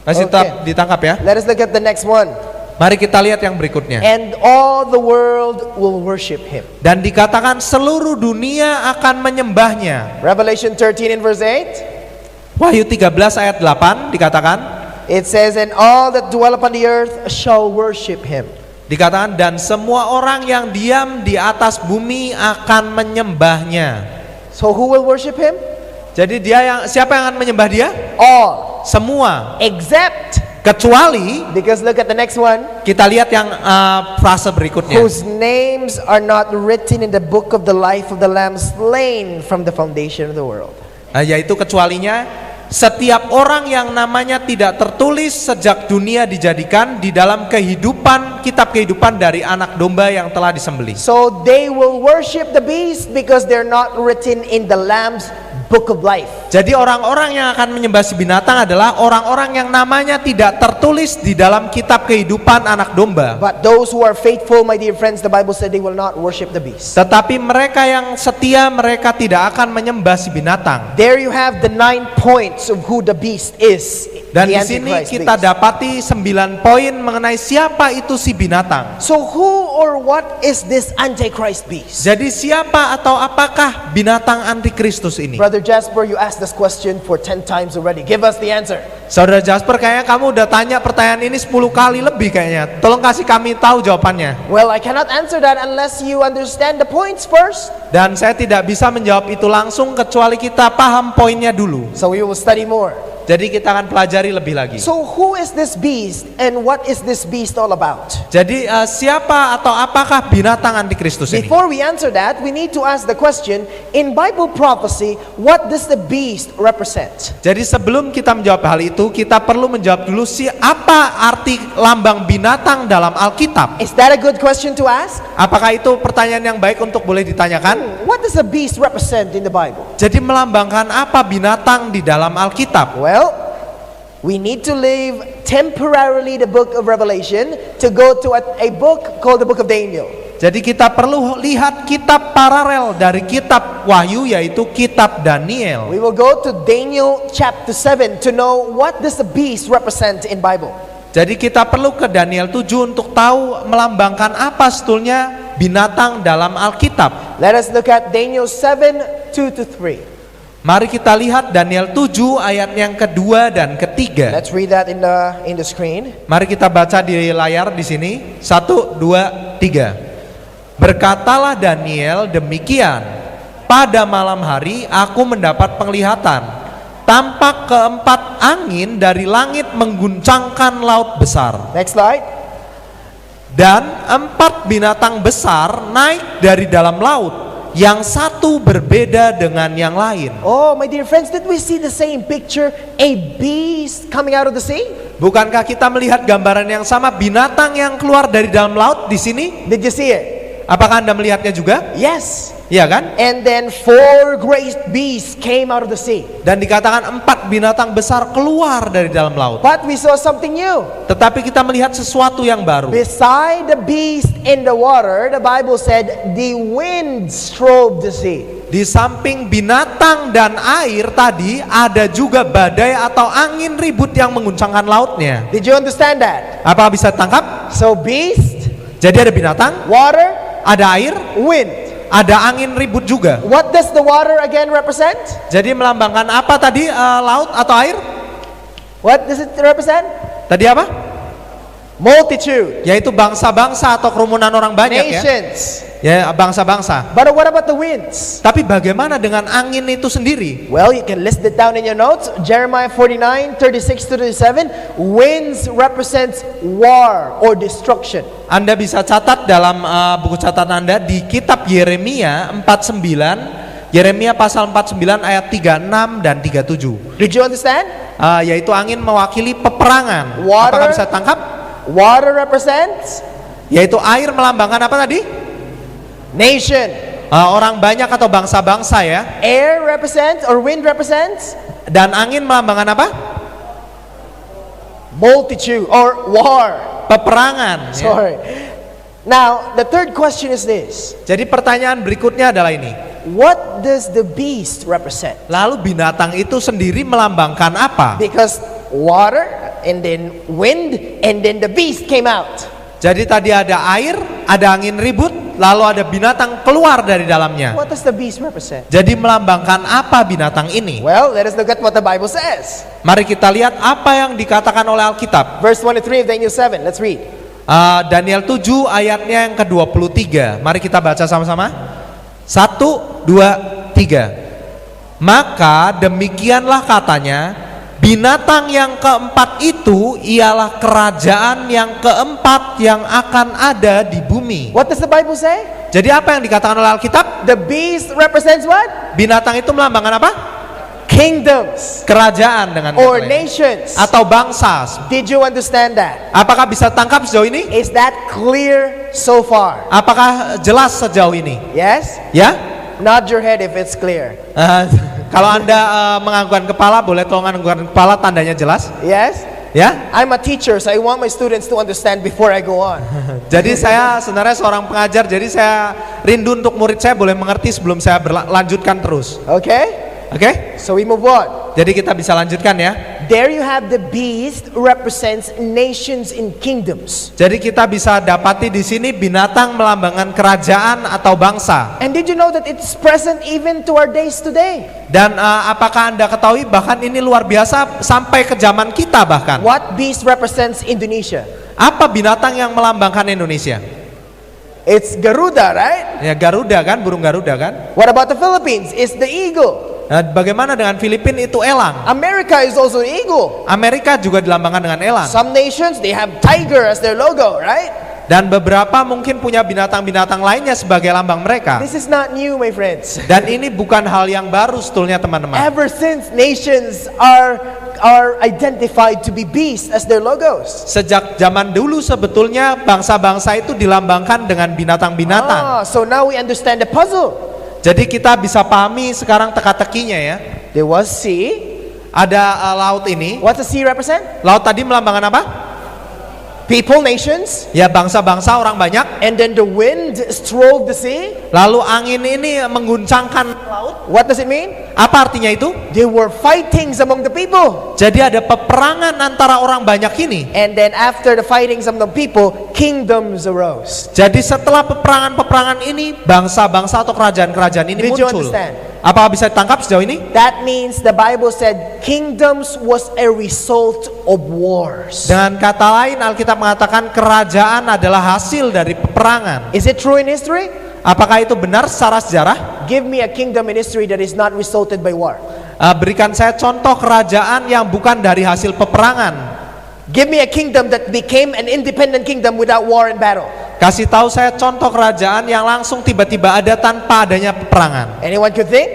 Masih tetap ditangkap ya. Let us look at the next one. Mari kita lihat yang berikutnya. And all the world will worship him. Dan dikatakan seluruh dunia akan menyembahnya. Revelation 13 and verse 8. Wahyu 13 ayat 8 dikatakan, It says, and all that dwell upon the earth shall worship him. dikatakan dan semua orang yang diam di atas bumi akan menyembahnya. So who will worship him? Jadi siapa yang akan menyembah dia? All. Semua. Except, Kecuali because look at the next one, kita lihat yang frase berikutnya. whose names are not written in the book of the life of the Lamb slain from the foundation of the world. Yaitu kecualinya setiap orang yang namanya tidak tertulis sejak dunia dijadikan di dalam kitab kehidupan dari anak domba yang telah disembelih. So they will worship the beast because they're not written in the Lamb's book of life. Jadi orang-orang yang akan menyembah si binatang adalah orang-orang yang namanya tidak tertulis di dalam kitab kehidupan anak domba. But those who are faithful, my dear friends, the Bible said they will not worship the beast. Tetapi mereka yang setia, mereka tidak akan menyembah si binatang. There you have the 9 points of who the beast is. Dan the di sini Antichrist kita beast. dapati 9 poin mengenai siapa itu si binatang. So who or what is this Antichrist beast? Jadi siapa atau apakah binatang antikristus ini? Brother Jasper, you asked this question for 10 times already. Give us the answer. Saudara Jasper, kayaknya kamu udah tanya pertanyaan ini 10 kali lebih kayaknya. Tolong kasih kami tahu jawabannya. Well, I cannot answer that unless you understand the points first. Dan saya tidak bisa menjawab itu langsung kecuali kita paham poinnya dulu. So we will study more. Jadi kita akan pelajari lebih lagi. So who is this beast and what is this beast all about? Jadi siapa atau apakah binatang antikristus ini? Before we answer that, we need to ask the question, in Bible prophecy, what does the beast represent? Jadi sebelum kita menjawab hal itu, kita perlu menjawab dulu apa arti lambang binatang dalam Alkitab. Is that a good question to ask? Apakah itu pertanyaan yang baik untuk boleh ditanyakan? What does a beast represent in the Bible? Jadi melambangkan apa binatang di dalam Alkitab? Well, we need to leave temporarily the book of Revelation to go to a book called the book of Daniel. Jadi kita perlu lihat kitab paralel dari kitab Wahyu, yaitu kitab Daniel. We will go to Daniel chapter 7 to know what does the beast represent in Bible. Jadi kita perlu ke Daniel 7 untuk tahu melambangkan apa sebetulnya binatang dalam Alkitab. Let us look at Daniel 7, 2-3. Mari kita lihat Daniel 7 ayat yang kedua dan ketiga. Let's read that in the screen. Mari kita baca di layar di sini. 1, 2, 3. Berkatalah Daniel demikian. Pada malam hari aku mendapat penglihatan. Tampak keempat angin dari langit mengguncangkan laut besar. Next slide. Dan 4 binatang besar naik dari dalam laut. Yang satu berbeda dengan yang lain. Oh, my dear friends, did we see the same picture? A beast coming out of the sea? Bukankah kita melihat gambaran yang sama, binatang yang keluar dari dalam laut di sini? Did you see it? Apakah Anda melihatnya juga? Yes. Iya kan? And then 4 great beasts came out of the sea. Dan dikatakan 4 binatang besar keluar dari dalam laut. But we saw something new. Tetapi kita melihat sesuatu yang baru. Beside the beast in the water, the Bible said the wind strove the sea. Di samping binatang dan air tadi, ada juga badai atau angin ribut yang mengguncangkan lautnya. Did you understand that? Apa bisa tangkap? So beast, Jadi ada binatang, water, ada air, wind. ada angin ribut juga. What does the water again represent? Jadi melambangkan apa tadi, laut atau air? What does it represent? Tadi apa? Multitude. yaitu bangsa-bangsa atau kerumunan orang banyak ya. Nations. Ya, bangsa-bangsa. But what about the winds? Tapi bagaimana dengan angin itu sendiri? Well, you can list it down in your notes. Jeremiah 49:36-37. Winds represents war or destruction. Anda bisa catat dalam buku catatan Anda di kitab Yeremia 49, Yeremia pasal 49 ayat 36 dan 37. Did you understand? Yaitu angin mewakili peperangan. Water. Apakah bisa tangkap? Water represents Yaitu air melambangkan apa tadi? nation. Orang banyak atau bangsa-bangsa ya. Air represents or wind represents Dan angin melambangkan apa? multitude or war. Peperangan. Ya. Sorry. Now, the third question is this. Jadi pertanyaan berikutnya adalah ini. What does the beast represent? Lalu binatang itu sendiri melambangkan apa? Because water and then wind and then the beast came out. Jadi tadi ada air, ada angin ribut, lalu ada binatang keluar dari dalamnya. What does the beast represent? Jadi melambangkan apa binatang ini? Well, let us look at what the Bible says. Mari kita lihat apa yang dikatakan oleh Alkitab. Verse 23 of Daniel 7. Let's read. Daniel 7 ayatnya yang ke-23. Mari kita baca sama-sama. 1, 2, 3. Maka demikianlah katanya, binatang yang keempat itu ialah kerajaan yang keempat yang akan ada di bumi. What does the Bible say? Jadi apa yang dikatakan oleh Alkitab? The beast represents what? Binatang itu melambangkan apa? Kingdoms Kerajaan dengan or kata lain. nations. Atau bangsa. Did you understand that? Apakah bisa tangkap sejauh ini? Is that clear so far? Apakah jelas sejauh ini? Yes? Ya? Nod your head if it's clear. Kalau Anda menganggukkan kepala, boleh tolong menganggukkan kepala, tandanya jelas. Yes? Ya? I'm a teacher, so I want my students to understand before I go on. Jadi saya sebenarnya seorang pengajar, jadi saya rindu untuk murid saya boleh mengerti sebelum saya berlanjutkan terus. Okay? Oke? So we move on. Jadi kita bisa lanjutkan ya. There you have the beast represents nations and kingdoms. Jadi kita bisa dapati di sini binatang melambangkan kerajaan atau bangsa. And did you know that it's present even to our days today? Dan apakah Anda ketahui bahkan ini luar biasa sampai ke zaman kita bahkan. What beast represents Indonesia? Apa binatang yang melambangkan Indonesia? It's Garuda, right? Ya Garuda kan, burung Garuda kan. What about the Philippines? It's the eagle. Nah, bagaimana dengan Filipina itu elang? America is also an eagle. Amerika juga dilambangkan dengan elang. Some nations, they have tiger as their logo, right? Dan beberapa mungkin punya binatang-binatang lainnya sebagai lambang mereka. This is not new, my friends. Dan ini bukan hal yang baru sebetulnya teman-teman. Ever since nations are identified to be beasts as their logos. Sejak zaman dulu sebetulnya bangsa-bangsa itu dilambangkan dengan binatang-binatang. So now we understand the puzzle. Jadi kita bisa pahami sekarang teka-tekinya ya. There was sea. Ada laut ini. What's the sea represent? Laut tadi melambangkan apa? People, nations. Ya bangsa-bangsa, orang banyak. And then the wind strode the sea. Lalu angin ini mengguncangkan laut. What does it mean? Apa artinya itu? There were fightings among the people. Jadi ada peperangan antara orang banyak ini. And then after the fightings among the people, kingdoms arose. Jadi setelah peperangan-peperangan ini, bangsa-bangsa atau kerajaan-kerajaan ini Did you muncul. understand? Apakah bisa ditangkap sejauh ini? That means the Bible said kingdoms was a result of wars. Dengan kata lain, Alkitab mengatakan kerajaan adalah hasil dari peperangan. Is it true in history? Apakah itu benar secara sejarah? Give me a kingdom in history that is not resulted by war. Berikan saya contoh kerajaan yang bukan dari hasil peperangan. Give me a kingdom that became an independent kingdom without war and battle. Kasih tahu saya contoh kerajaan yang langsung tiba-tiba ada tanpa adanya peperangan. Anyone could think?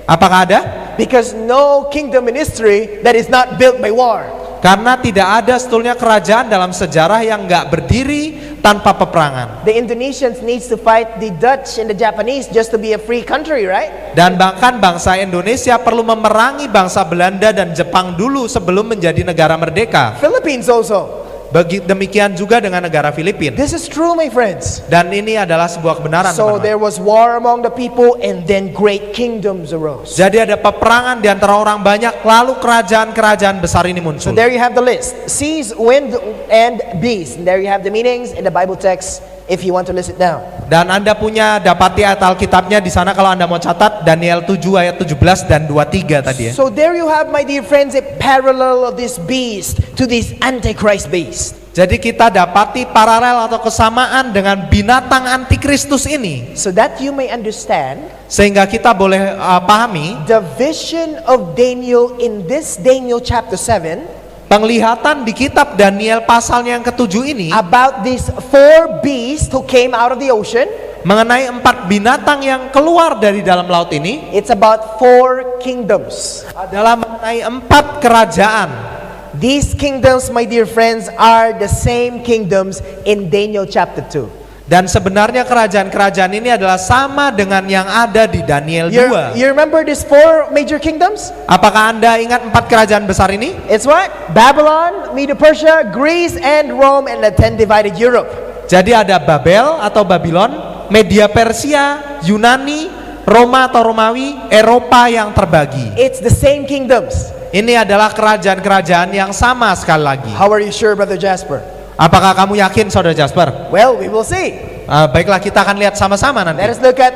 Apakah ada? Because no kingdom in history that is not built by war. Karena tidak ada sebetulnya kerajaan dalam sejarah yang nggak berdiri tanpa peperangan. The Indonesians needs to fight the Dutch and the Japanese just to be a free country, right? Dan bahkan bangsa Indonesia perlu memerangi bangsa Belanda dan Jepang dulu sebelum menjadi negara merdeka. Philippines also. Demikian juga dengan negara Filipina. This is true, my friends. Dan ini adalah sebuah kebenaran, So teman-teman. there was war among the people and then great kingdoms arose. Jadi ada peperangan di antara orang banyak, lalu kerajaan-kerajaan besar ini So muncul. there you have the list. Seas, wind, and beast. And there you have the meanings in the Bible text if you want to list it down. Dan Anda punya dapati ayat Alkitabnya di sana kalau Anda mau catat, Daniel 7 ayat 17 dan 23 tadi ya. So there you have, my dear friends, a parallel of this beast to this Antichrist beast. Jadi kita dapati paralel atau kesamaan dengan binatang antikristus ini, so that you may understand sehingga kita boleh pahami the vision of Daniel in this Daniel chapter 7 penglihatan di kitab Daniel pasalnya yang ke-7 ini about these 4 beasts who came out of the ocean. mengenai 4 binatang yang keluar dari dalam laut ini. It's about 4 kingdoms. Adalah mengenai 4 kerajaan. These kingdoms, my dear friends, are the same kingdoms in Daniel chapter 2. Dan sebenarnya kerajaan-kerajaan ini adalah sama dengan yang ada di Daniel 2. You remember these 4 major kingdoms? Apakah Anda ingat 4 kerajaan besar ini? It's what? Babylon, Medo-Persia, Greece, and Rome, and the 10 divided Europe. Jadi ada Babel atau Babylon, Media Persia, Yunani, Roma atau Romawi, Eropa yang terbagi. It's the same kingdoms. Ini adalah kerajaan-kerajaan yang sama sekali lagi. How are you sure, Brother Jasper? Apakah kamu yakin, Saudara Jasper? Well, we will see. Baiklah, kita akan lihat sama-sama nanti. Let us look at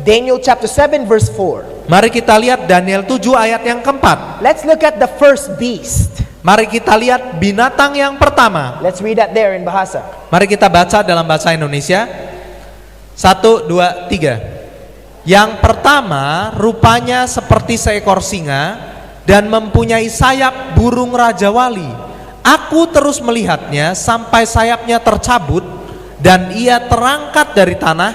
Daniel chapter 7 verse 4. Mari kita lihat Daniel 7 ayat yang keempat. Let's look at the first beast. Mari kita lihat binatang yang pertama. Let's read that there in Bahasa. Mari kita baca dalam bahasa Indonesia. 1, 2, 3. Yang pertama rupanya seperti seekor singa dan mempunyai sayap burung raja wali. Aku terus melihatnya sampai sayapnya tercabut dan ia terangkat dari tanah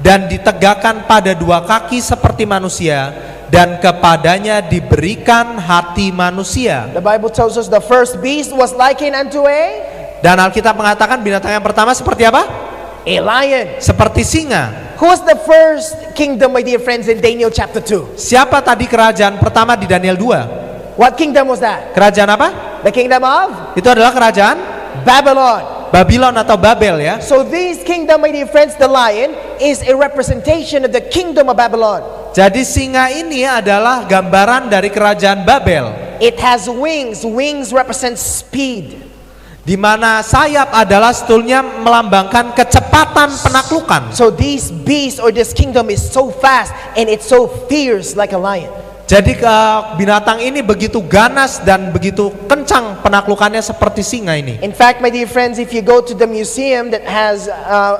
dan ditegakkan pada 2 kaki seperti manusia dan kepadanya diberikan hati manusia. The Bible tells us the first beast was likened unto Dan Alkitab mengatakan binatang yang pertama seperti apa? a lion. Seperti singa. Who was the first kingdom, my dear friends, in Daniel chapter 2? Siapa tadi kerajaan pertama di Daniel 2? What kingdom was that? Kerajaan apa? The kingdom of Itu adalah kerajaan Babylon. Babylon atau Babel ya. So this kingdom, my dear friends, the lion is a representation of the kingdom of Babylon. Jadi singa ini adalah gambaran dari kerajaan Babel. It has wings. Wings represent speed. Di mana sayap adalah sebetulnya melambangkan kecepatan penaklukan. So this beast or this kingdom is so fast and it's so fierce like a lion. Jadi binatang ini begitu ganas dan begitu kencang penaklukannya seperti singa ini. In fact, my dear friends, if you go to the museum that has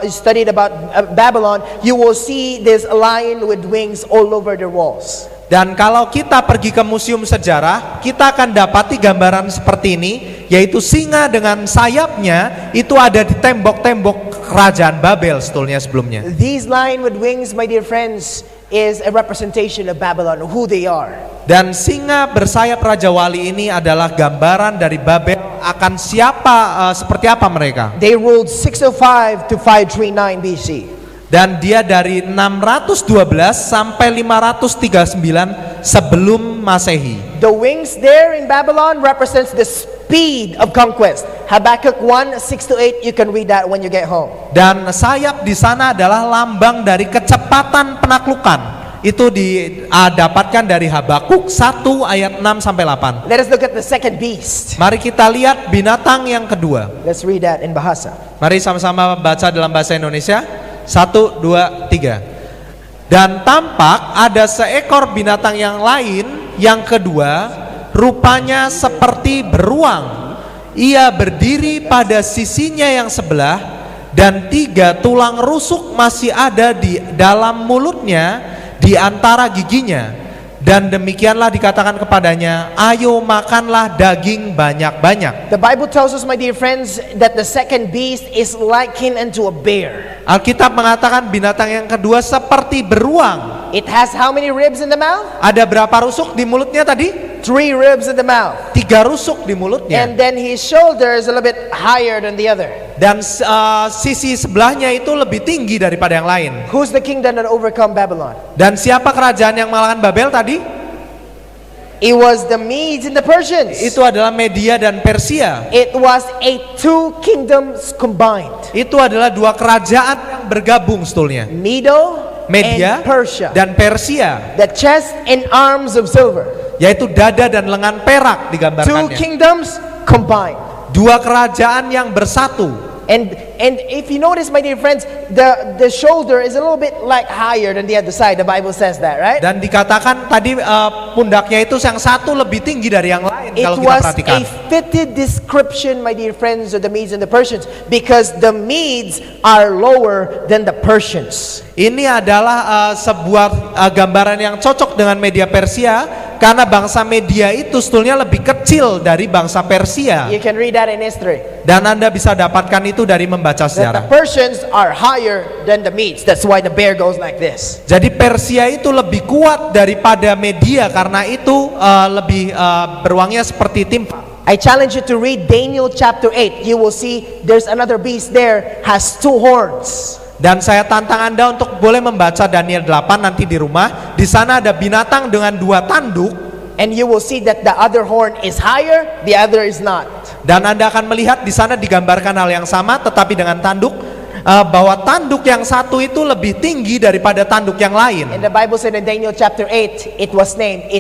studied about Babylon, you will see this lion with wings all over the walls. Dan kalau kita pergi ke museum sejarah, kita akan dapati gambaran seperti ini, yaitu singa dengan sayapnya itu ada di tembok-tembok kerajaan Babel sebelumnya. These lion with wings, my dear friends, is a representation of Babylon, who they are. Dan singa bersayap Raja Wali ini adalah gambaran dari Babel akan siapa, seperti apa mereka. They ruled 605 to 539 BC. Dan dia dari 612 sampai 539 sebelum Masehi. The wings there in Babylon represents the speed of conquest. Habakkuk 1, 6-8, you can read that when you get home. Dan sayap di sana adalah lambang dari kecepatan penaklukan. Itu didapatkan dari Habakuk 1 ayat 6 sampai 8. Let us look at the second beast. Mari kita lihat binatang yang kedua. Let's read that in Bahasa. Mari sama-sama baca dalam bahasa Indonesia. 1, 2, 3. Dan tampak ada seekor binatang yang lain, yang kedua, rupanya seperti beruang. Ia berdiri pada sisinya yang sebelah, dan 3 tulang rusuk masih ada di dalam mulutnya, di antara giginya. Dan demikianlah dikatakan kepadanya, ayo makanlah daging banyak-banyak. The Bible tells us, my dear friends, that the second beast is likened unto a bear. Alkitab mengatakan binatang yang kedua seperti beruang. It has how many ribs in the mouth? Ada berapa rusuk di mulutnya tadi? 3 ribs in the mouth. 3 rusuk di mulutnya. And then his shoulder is a little bit higher than the other. Dan sisi sebelahnya itu lebih tinggi daripada yang lain. Who's the kingdom that overcome Babylon? Dan siapa kerajaan yang mengalahkan Babel tadi? It was the Medes and the Persians. Itu adalah Media dan Persia. It was a 2 kingdoms combined. Itu adalah 2 kerajaan yang bergabung sebetulnya. Medo Media and Persia. dan Persia. The chest and arms of silver. Yaitu dada dan lengan perak 2 digambarkannya. kingdoms combined. 2 kerajaan yang bersatu. And if you notice, my dear friends, the shoulder is a little bit like higher than the other side. The Bible says that, right? Dan dikatakan tadi pundaknya itu yang satu lebih tinggi dari yang lain It kalau kita was perhatikan. a fitted description, my dear friends, of the Medes and the Persians, because the Medes are lower than the Persians. Ini adalah sebuah gambaran yang cocok dengan media Persia karena bangsa Media itu sebetulnya lebih kecil dari bangsa Persia. You can read that in history. Dan Anda bisa dapatkan itu dari membaca That the sejarah. Persians are higher than the Medes. That's why the bear goes like this. Jadi Persia itu lebih kuat daripada Media karena itu lebih beruangnya seperti timpa. I challenge you to read Daniel chapter 8. You will see there's another beast there, has 2 horns. Dan saya tantang Anda untuk boleh membaca Daniel 8 nanti di rumah. Di sana ada binatang dengan 2 tanduk. And you will see that the other horn is higher, the other is not. Dan Anda akan melihat di sana digambarkan hal yang sama tetapi dengan tanduk, bahwa tanduk yang satu itu lebih tinggi daripada tanduk yang lain. And the Bible said in Daniel chapter 8, it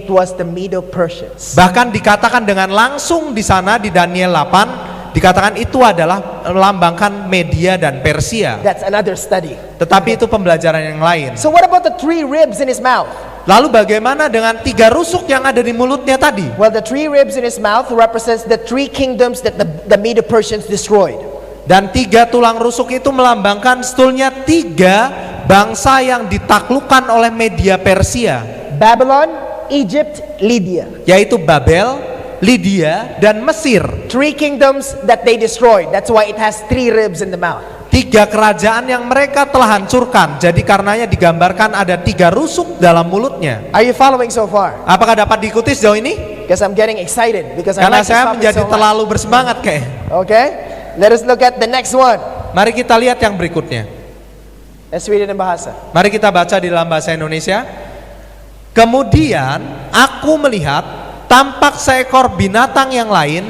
was the Medo-Persians. Bahkan dikatakan dengan langsung di sana di Daniel 8 dikatakan itu adalah melambangkan Media dan Persia. That's another study. Tetapi itu pembelajaran yang lain. So what about the 3 ribs in his mouth? Lalu bagaimana dengan 3 rusuk yang ada di mulutnya tadi? Well, the 3 ribs in his mouth represents the 3 kingdoms that the Medo-Persians destroyed. Dan 3 tulang rusuk itu melambangkan sebetulnya 3 bangsa yang ditaklukkan oleh Media Persia, Babylon, Egypt, Lydia. yaitu Babel, Lydia, dan Mesir. 3 kingdoms that they destroyed. That's why it has 3 ribs in the mouth. 3 kerajaan yang mereka telah hancurkan. Jadi karenanya digambarkan ada 3 rusuk dalam mulutnya. Are you following so far? Apakah dapat diikuti sejauh ini? Because I'm getting excited because I Karena like this saya topic menjadi so much. terlalu bersemangat kayak. Okay, let us look at the next one. Mari kita lihat yang berikutnya. Let's read it in bahasa. Mari kita baca di dalam bahasa Indonesia. Kemudian aku melihat tampak seekor binatang yang lain,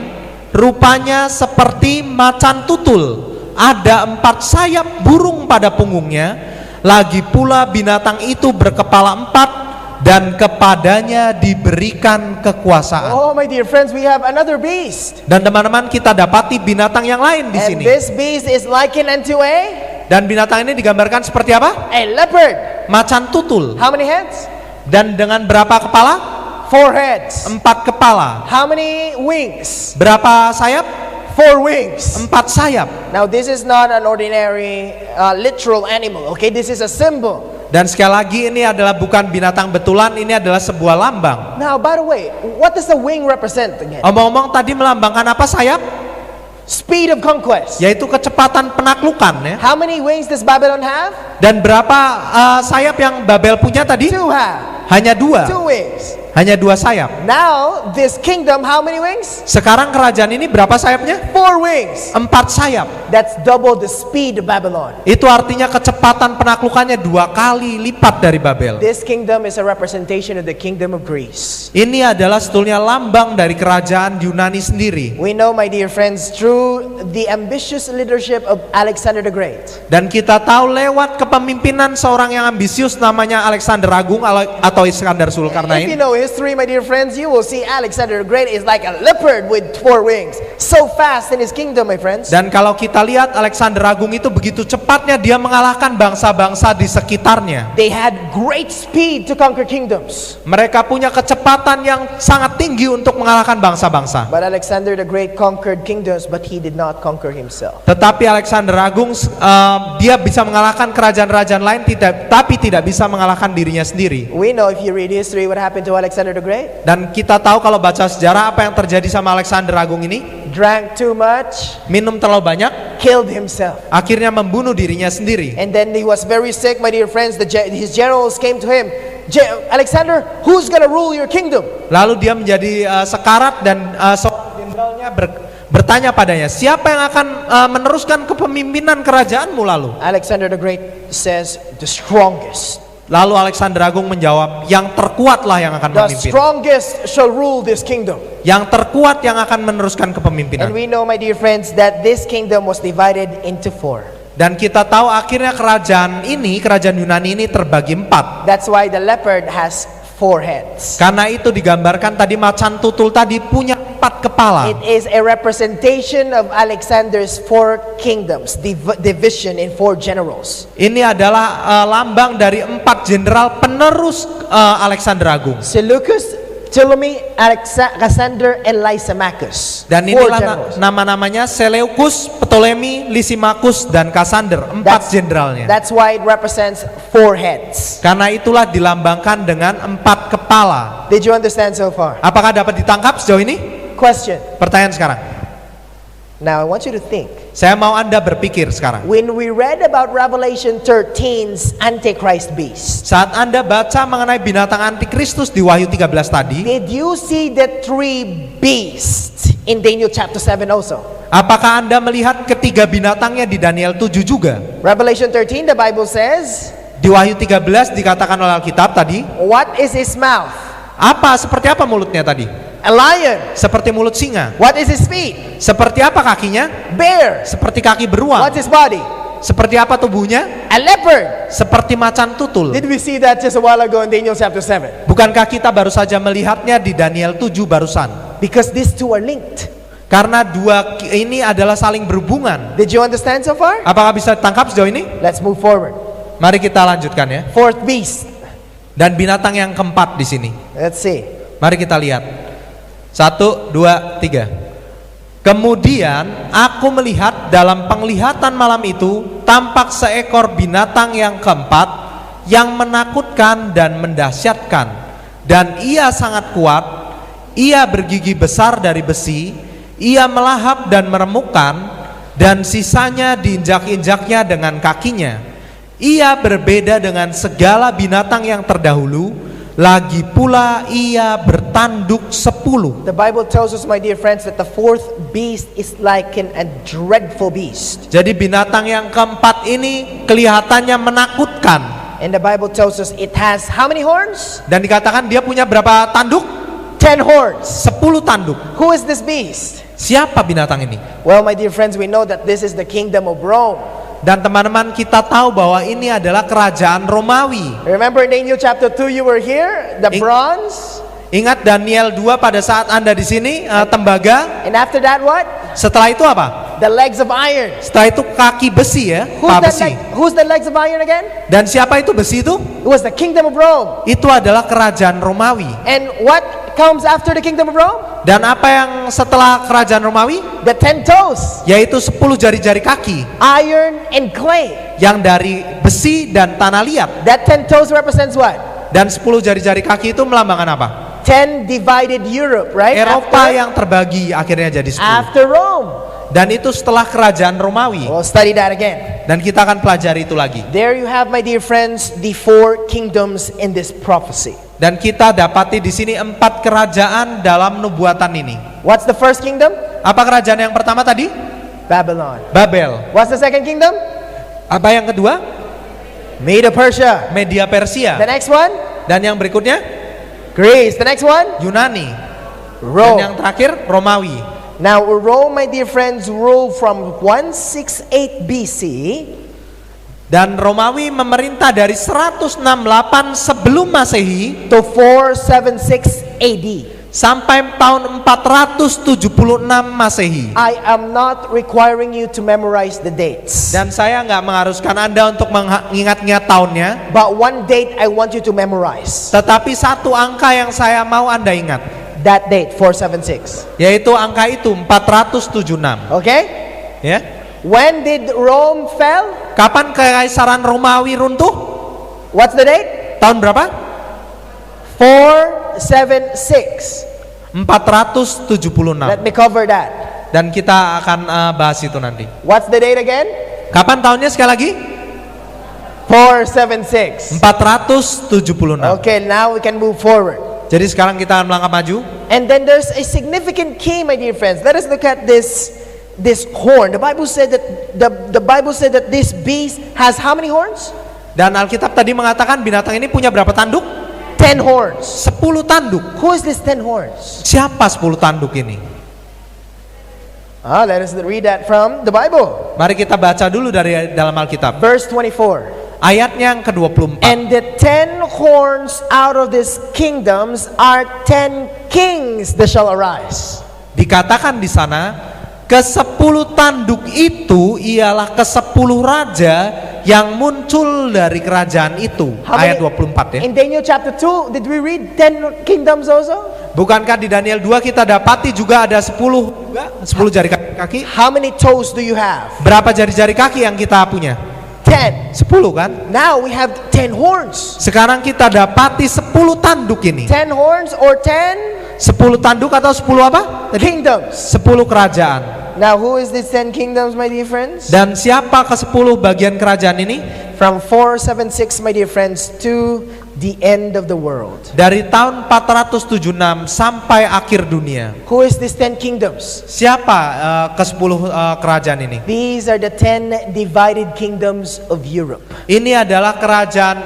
rupanya seperti macan tutul. Ada 4 sayap burung pada punggungnya. Lagi pula binatang itu berkepala 4 dan kepadanya diberikan kekuasaan. Oh, my dear friends, we have another beast. Dan teman-teman, kita dapati binatang yang lain di And sini. this beast is likened unto Dan binatang ini digambarkan seperti apa? a leopard. Macan tutul. How many heads? Dan dengan berapa kepala? 4 heads. 4 kepala. How many wings? Berapa sayap? 4 wings. 4 sayap. Now this is not an ordinary literal animal. Okay, this is a symbol. Dan sekali lagi ini adalah bukan binatang betulan, ini adalah sebuah lambang. Now, by the way, what does the wing represent again? Omong-omong tadi melambangkan apa sayap? Speed of conquest. Yaitu kecepatan penaklukan ya. How many wings does Babylon have? Dan berapa sayap yang Babel punya tadi? 2 have. Hanya 2. 2 wings. Hanya 2 sayap. Now, this kingdom, how many wings? Sekarang kerajaan ini berapa sayapnya? 4 wings. 4 sayap. That's double the speed of Babylon. Itu artinya kecepatan penaklukannya 2 kali lipat dari Babel. This kingdom is a representation of the kingdom of Greece. Ini adalah sebetulnya lambang dari kerajaan Yunani sendiri. We know, my dear friends, through the ambitious leadership of Alexander the Great, Dan kita tahu lewat kepemimpinan seorang yang ambisius namanya Alexander Agung atau Iskandar if you Zulkarnain. know history, my dear friends, you will see Alexander the Great is like a leopard with 4 wings. So fast in his kingdom, my friends. Dan kalau kita lihat Alexander Agung itu begitu cepatnya dia mengalahkan bangsa-bangsa di sekitarnya. They had great speed to conquer kingdoms. Mereka punya kecepatan yang sangat tinggi untuk mengalahkan bangsa-bangsa. But Alexander the Great conquered kingdoms, but he did not conquer himself. Tetapi Alexander Agung dia bisa mengalahkan kerajaan-kerajaan lain tapi tidak bisa mengalahkan dirinya sendiri. We know, if you read history, what happened to Alexander the Great. Dan kita tahu kalau baca sejarah apa yang terjadi sama Alexander Agung ini. Drank too much, Minum terlalu banyak, killed himself. akhirnya membunuh dirinya sendiri. And then he was very sick, my dear friends. His generals came to him. Alexander, who's gonna rule your kingdom? Lalu dia menjadi sekarat dan seorang jenderalnya bertanya padanya, siapa yang akan meneruskan kepemimpinan kerajaanmu lalu? Alexander the Great says, the strongest. Lalu Alexander Agung menjawab, yang terkuatlah yang akan The memimpin. strongest shall rule this kingdom. Yang terkuat yang akan meneruskan kepemimpinan. And we know, my dear friends, that this kingdom was divided into 4. Dan kita tahu akhirnya kerajaan Yunani ini terbagi 4. That's why the leopard has 4 heads. Karena itu digambarkan tadi macan tutul tadi punya 4 kepala. It is a representation of Alexander's 4 kingdoms, division in 4 generals. Ini adalah lambang dari 4 jenderal penerus Alexander Agung. Seleucus, Ptolemy, Alexander, and Lysimachus. Dan 4 inilah generals. nama-namanya Seleucus, Ptolemy, Lysimachus, dan Cassander. 4 jenderalnya. That's why it represents 4 heads. Karena itulah dilambangkan dengan 4 kepala. Did you understand so far? Apakah dapat ditangkap sejauh ini? Question. Pertanyaan sekarang. Now I want you to think. Saya mau Anda berpikir sekarang. When we read about Revelation 13's Antichrist beast, Saat Anda baca mengenai binatang antikristus di Wahyu 13 tadi, did you see the 3 beasts in Daniel chapter 7 also? apakah Anda melihat ketiga binatangnya di Daniel 7 juga? Revelation 13, the Bible says, Di Wahyu 13 dikatakan oleh Alkitab tadi, what is his mouth? seperti apa mulutnya tadi? A lion. Seperti mulut singa. What is his feet? Seperti apa kakinya? Bear. Seperti kaki beruang. What's his body? Seperti apa tubuhnya? A leopard. Seperti macan tutul. Did we see that just a while ago in Daniel chapter 7? Bukankah kita baru saja melihatnya di Daniel 7 barusan? Because these two are linked. Karena dua ini adalah saling berhubungan. Did you understand so far? Apakah bisa ditangkap sejauh ini? Let's move forward. Mari kita lanjutkan ya. 4th beast. Dan binatang yang keempat di sini. Let's see. Mari kita lihat. 1, 2, 3. Kemudian aku melihat dalam penglihatan malam itu tampak seekor binatang yang keempat yang menakutkan dan mendahsyatkan, dan ia sangat kuat. Ia bergigi besar dari besi, ia melahap dan meremukkan, dan sisanya diinjak-injaknya dengan kakinya. Ia berbeda dengan segala binatang yang terdahulu. Lagi pula ia bertanduk 10. The Bible tells us, my dear friends, that the 4th beast is like a dreadful beast. Jadi binatang yang keempat ini kelihatannya menakutkan. And the Bible tells us it has how many horns? Dan dikatakan dia punya berapa tanduk? 10 horns. 10 tanduk. Who is this beast? Siapa binatang ini? Well, my dear friends, we know that this is the kingdom of Rome. Dan teman-teman, kita tahu bahwa ini adalah kerajaan Romawi. Remember in Daniel chapter 2 you were here, the bronze, Ingat Daniel 2 pada saat Anda di sini, tembaga. and after that what? Setelah itu apa? The legs of iron. Setelah itu kaki besi ya, besi. Who's the legs of iron again? Dan siapa itu besi itu? It was the kingdom of Rome. Itu adalah kerajaan Romawi. And what comes after the kingdom of Rome? Dan apa yang setelah kerajaan Romawi? The 10 toes, Yaitu 10 jari-jari kaki iron and clay. yang dari besi dan tanah liat. That 10 toes represents what? Dan 10 jari-jari kaki itu melambangkan apa? 10 divided Europe, right? Eropa yang terbagi akhirnya jadi 10. After Rome. Dan itu setelah kerajaan Romawi. We'll study that again. Dan kita akan pelajari itu lagi. There you have, my dear friends, the 4 kingdoms in this prophecy. Dan kita dapati di sini 4 kerajaan dalam nubuatan ini. What's the first kingdom? Apa kerajaan yang pertama tadi? Babylon. Babel. What's the second kingdom? Apa yang kedua? Medo-Persia. Media Persia. The next one? Dan yang berikutnya? Greece. The next one? Yunani. Dan Rome. yang terakhir Romawi. Now Rome, my dear friends, ruled from 168 BC Dan Romawi memerintah dari 168 sebelum Masehi to 476 AD. sampai tahun 476 Masehi. I am not requiring you to memorize the dates. Dan saya nggak mengharuskan Anda untuk mengingat-ingat tahunnya, But one date I want you to memorize. tetapi satu angka yang saya mau Anda ingat, That date, 476. yaitu angka itu 476. Okay? Ya. When did Rome fell? Kapan kekaisaran Romawi runtuh? What's the date? Tahun berapa? 476. 476. Let me cover that. Dan kita akan bahas itu nanti. What's the date again? Kapan tahunnya sekali lagi? 476. 476. Okay, now we can move forward. Jadi sekarang kita akan melangkah maju. And then there's a significant key, my dear friends. Let us look at this horn. The Bible said that the Bible said that this beast has how many horns? Dan Alkitab tadi mengatakan binatang ini punya berapa tanduk? 10 horns. 10 tanduk. Who is this 10 horns? Siapa 10 tanduk ini? Let us read that from the Bible. Mari kita baca dulu dari dalam Alkitab. Verse 24. ayatnya yang ke-24. And the 10 horns out of these kingdoms are 10 kings that shall arise. Dikatakan di sana, ke-10 tanduk itu ialah ke-10 raja yang muncul dari kerajaan itu. Ayat 24 ya. In Daniel chapter 2, did we read 10 kingdoms also? Bukankah di Daniel 2 kita dapati juga ada 10 jari kaki? How many toes do you have? Berapa jari-jari kaki yang kita punya? 10. 10 kan? Now we have 10 horns. Sekarang kita dapati 10 tanduk ini. 10 horns or 10 10 tanduk atau 10 apa? kingdoms. 10 kerajaan. Now who is these 10 kingdoms, my dear friends? Dan siapa ke-10 bagian kerajaan ini? From 476, my dear friends, to the end of the world. Dari tahun 476 sampai akhir dunia. Who is these 10 kingdoms? Siapa ke-10 kerajaan ini? These are the 10 divided kingdoms of Europe. Ini adalah kerajaan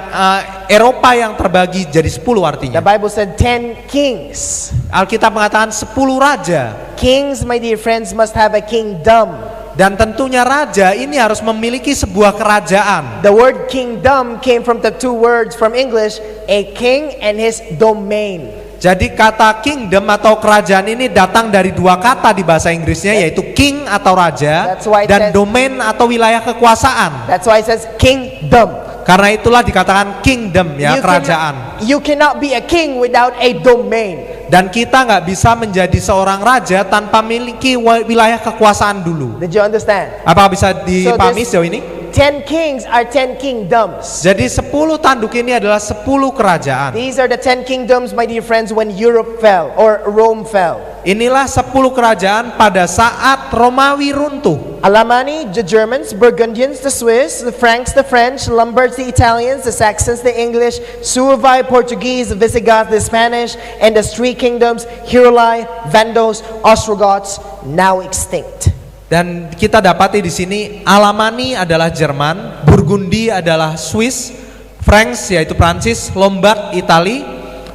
Eropa yang terbagi jadi 10 artinya. The Bible said 10 kings. Alkitab mengatakan 10 raja. Kings, my dear friends, must have a kingdom. Dan tentunya raja ini harus memiliki sebuah kerajaan. The word kingdom came from the two words from English, a king and his domain. Jadi kata kingdom atau kerajaan ini datang dari dua kata di bahasa Inggrisnya, yaitu king atau raja dan domain atau wilayah kekuasaan. That's why it says kingdom. Karena itulah dikatakan kingdom ya, kerajaan. You cannot be a king without a domain. Dan kita nggak bisa menjadi seorang raja tanpa memiliki wilayah kekuasaan dulu. Did you understand? Apa bisa dipahami sejauh ini? 10 kings are 10 kingdoms. Jadi 10 tanduk ini adalah 10 kerajaan. These are the 10 kingdoms, my dear friends, when Europe fell or Rome fell. Inilah 10 kerajaan pada saat Romawi runtuh. Alemanni, the Germans, Burgundians, the Swiss, the Franks, the French, Lombards, the Italians, the Saxons, the English, Suevi, Portuguese, the Visigoths, the Spanish, and the three kingdoms, Heruli, Vandals, Ostrogoths, now extinct. Dan kita dapati di sini Alemanni adalah Jerman, Burgundi adalah Swiss, Franks yaitu Prancis, Lombard Itali,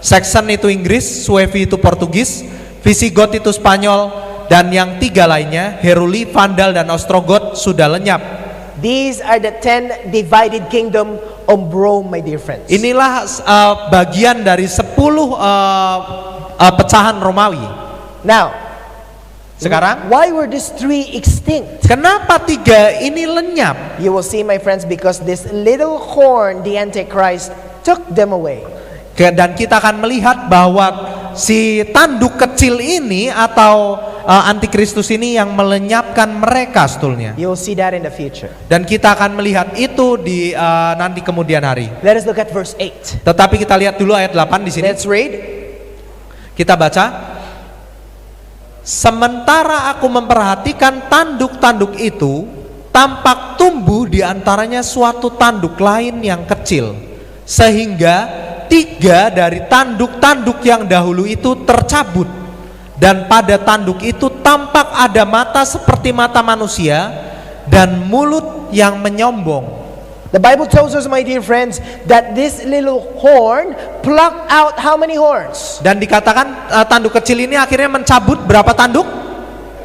Saxon itu Inggris, Suevi itu Portugis, Visigoth itu Spanyol, dan yang 3 lainnya Heruli, Vandal, dan Ostrogoth sudah lenyap. These are the 10 divided kingdom of Rome, my dear friends. Inilah bagian dari 10 pecahan Romawi. Now, sekarang, why were these 3 extinct? Kenapa 3 ini lenyap? You will see, my friends, because this little horn, the Antichrist, took them away. Dan kita akan melihat bahwa si tanduk kecil ini atau antikristus ini yang melenyapkan mereka sebetulnya. You will see that in the future. Dan kita akan melihat itu di nanti kemudian hari. Let us look at verse 8. Tetapi kita lihat dulu ayat 8 di sini. Let's read. Kita baca. Sementara aku memperhatikan tanduk-tanduk itu, tampak tumbuh di antaranya suatu tanduk lain yang kecil, sehingga 3 dari tanduk-tanduk yang dahulu itu tercabut, dan pada tanduk itu tampak ada mata seperti mata manusia dan mulut yang menyombong. The Bible tells us, my dear friends, that this little horn plucked out how many horns? Dan dikatakan tanduk kecil ini akhirnya mencabut berapa tanduk?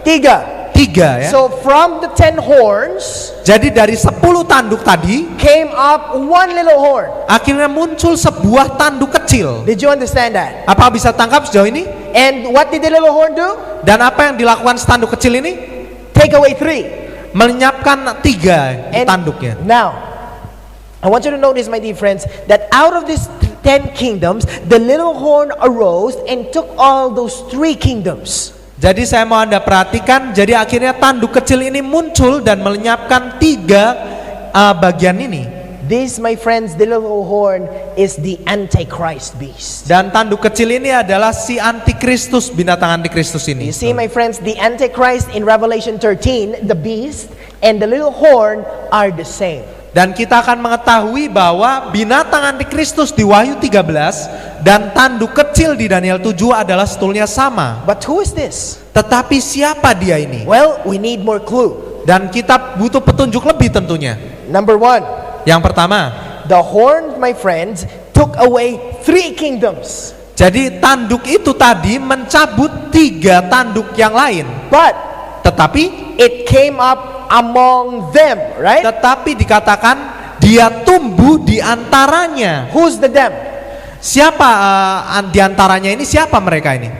3. 3 ya. So from the 10 horns, jadi dari 10 tanduk tadi came up one little horn. akhirnya muncul sebuah tanduk kecil. Did you understand that? Apa bisa tangkap sejauh ini? And what did the little horn do? Dan apa yang dilakukan tanduk kecil ini? Take away 3. Melenyapkan 3 tanduknya. Now, I want you to notice, my dear friends, that out of these 10 kingdoms, the little horn arose and took all those 3 kingdoms. Jadi saya mau Anda perhatikan, jadi akhirnya tanduk kecil ini muncul dan melenyapkan 3 bagian ini. This, my friends, the little horn is the Antichrist beast. Dan tanduk kecil ini adalah si antikristus, binatang antikristus ini. You see, my friends, the Antichrist in Revelation 13, the beast, and the little horn are the same. Dan kita akan mengetahui bahwa binatang antikristus di Wahyu 13 dan tanduk kecil di Daniel 7 adalah sebetulnya sama. But who is this? Tetapi siapa dia ini? Well, we need more clue. Dan kita butuh petunjuk lebih tentunya. Number 1. Yang pertama, the horn, my friends, took away 3 kingdoms. Jadi tanduk itu tadi mencabut 3 tanduk yang lain. But tetapi it came up among them, right? Tetapi dikatakan di dia tumbuh di antaranya. Who's the them? Siapa di antaranya ini? Siapa mereka ini?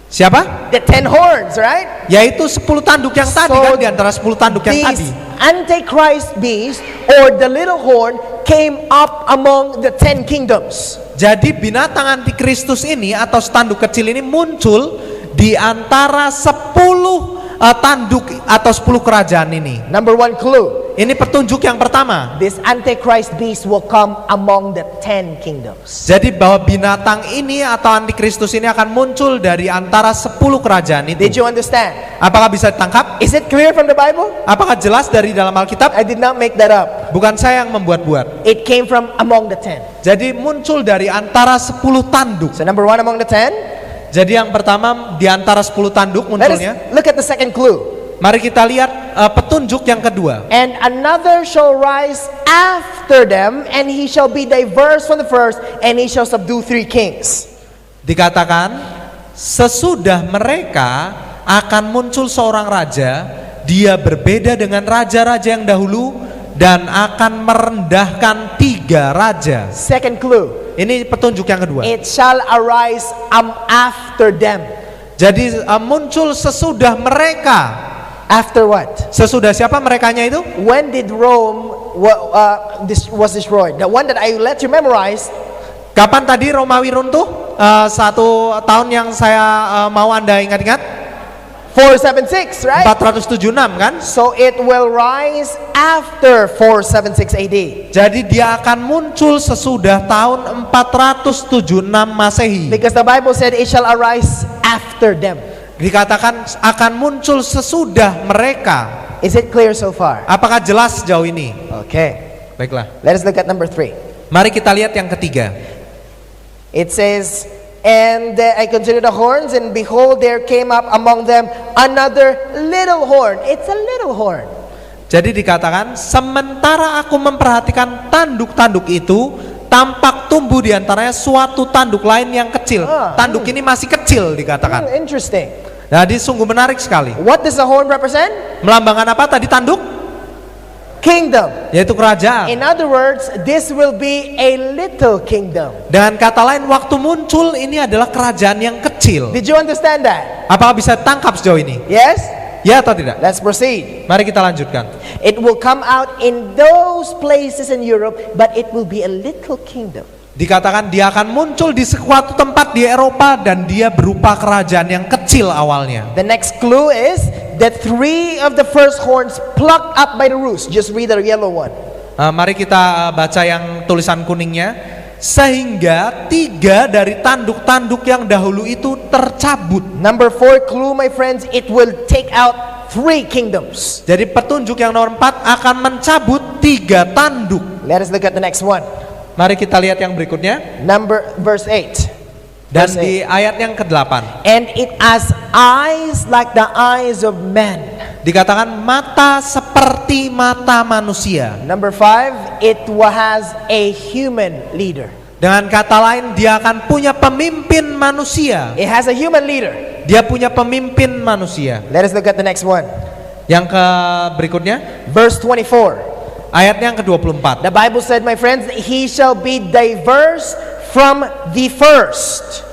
Siapa? The 10 horns, right? Yaitu 10 tanduk yang tadi kan, di antara 10 tanduk yang tadi. These Antichrist beast or the little horn came up among the 10 kingdoms. Jadi binatang antikristus ini atau tanduk kecil ini muncul di antara 10 tanduk atau 10 kerajaan ini. Number 1 clue. Ini petunjuk yang pertama. This Antichrist beast will come among the 10 kingdoms. Jadi bahwa binatang ini atau antikristus ini akan muncul dari antara 10 kerajaan itu. Did you understand? Apakah bisa ditangkap? Is it clear from the Bible? Apakah jelas dari dalam Alkitab? I did not make that up. Bukan saya yang membuat-buat. It came from among the 10. Jadi muncul dari antara 10 tanduk. So number 1 among the 10. Jadi yang pertama di antara 10 tanduk Let us munculnya. look at the second clue. Mari kita lihat petunjuk yang kedua. And another shall rise after them, and he shall be diverse from the first, and he shall subdue 3 kings. Dikatakan sesudah mereka akan muncul seorang raja, dia berbeda dengan raja-raja yang dahulu dan akan merendahkan 3 raja. Second clue. Ini petunjuk yang kedua. It shall arise after them. Jadi muncul sesudah mereka. After what? Sesudah siapa merekanya itu? When did Rome was destroyed? The one that I let you memorize. Kapan tadi Romawi runtuh? 1 tahun yang saya mau Anda ingat-ingat. 476, right? 476 kan? So it will rise after 476 AD. Jadi dia akan muncul sesudah tahun 476 Masehi. Because the Bible said it shall arise after them. Dikatakan akan muncul sesudah mereka. Is it clear so far? Apakah jelas sejauh ini? Okay. Baiklah. Let us look at number 3. Mari kita lihat yang ketiga. It says, and I considered the horns, and behold, there came up among them another little horn. It's a little horn. Jadi dikatakan, sementara aku memperhatikan tanduk-tanduk itu, tampak tumbuh di antaranya suatu tanduk lain yang kecil. Tanduk ini masih kecil dikatakan. Interesting. Jadi sungguh menarik sekali. What does the horn represent? Melambangkan apa tadi tanduk? Kingdom. Yaitu kerajaan. In other words, this will be a little kingdom. Dengan kata lain, waktu muncul ini adalah kerajaan yang kecil. Did you understand that? Apakah bisa tangkap sejauh ini? Yes? Ya atau tidak? Let's proceed. Mari kita lanjutkan. It will come out in those places in Europe, but it will be a little kingdom. Dikatakan dia akan muncul di suatu tempat di Eropa dan dia berupa kerajaan yang kecil awalnya. The next clue is that 3 of the first horns plucked up by the roots. Just read the yellow one. Mari kita baca yang tulisan kuningnya. Sehingga 3 dari tanduk-tanduk yang dahulu itu tercabut. Number 4 clue, my friends, it will take out 3 kingdoms. Jadi petunjuk yang nomor 4 akan mencabut 3 tanduk. Let us look at the next one. Mari kita lihat yang berikutnya. Verse 8. Dan Verse di ayat yang ke-8 and it has eyes like the eyes of men. dikatakan mata seperti mata manusia. Number 5, it has a human leader. Dengan kata lain, dia akan punya pemimpin manusia. It has a human leader. Dia punya pemimpin manusia. Let us look at the next one. Yang berikutnya, Verse 24. ayat yang ke-24. The Bible said, my friends, he shall be diverse from the first.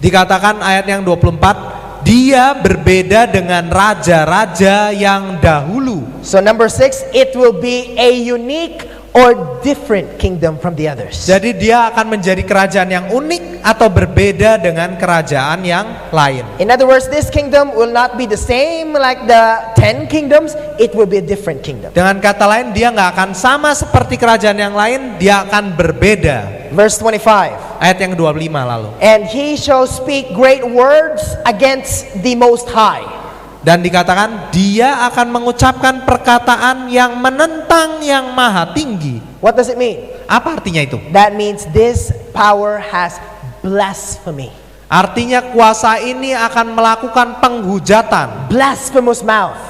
Dikatakan ayat yang 24, dia berbeda dengan raja-raja yang dahulu. So number 6, it will be a unique or different kingdom from the others. Jadi dia akan menjadi kerajaan yang unik atau berbeda dengan kerajaan yang lain. In other words, this kingdom will not be the same like the 10 kingdoms. It will be a different kingdom. Dengan kata lain, dia nggak akan sama seperti kerajaan yang lain, dia akan berbeda. Verse 25. Ayat yang 25 lalu. And he shall speak great words against the Most High. Dan dikatakan dia akan mengucapkan perkataan yang menentang yang maha tinggi. What does it mean? Apa artinya itu? That means this power has blasphemy. Artinya kuasa ini akan melakukan penghujatan. Blasphemous mouth.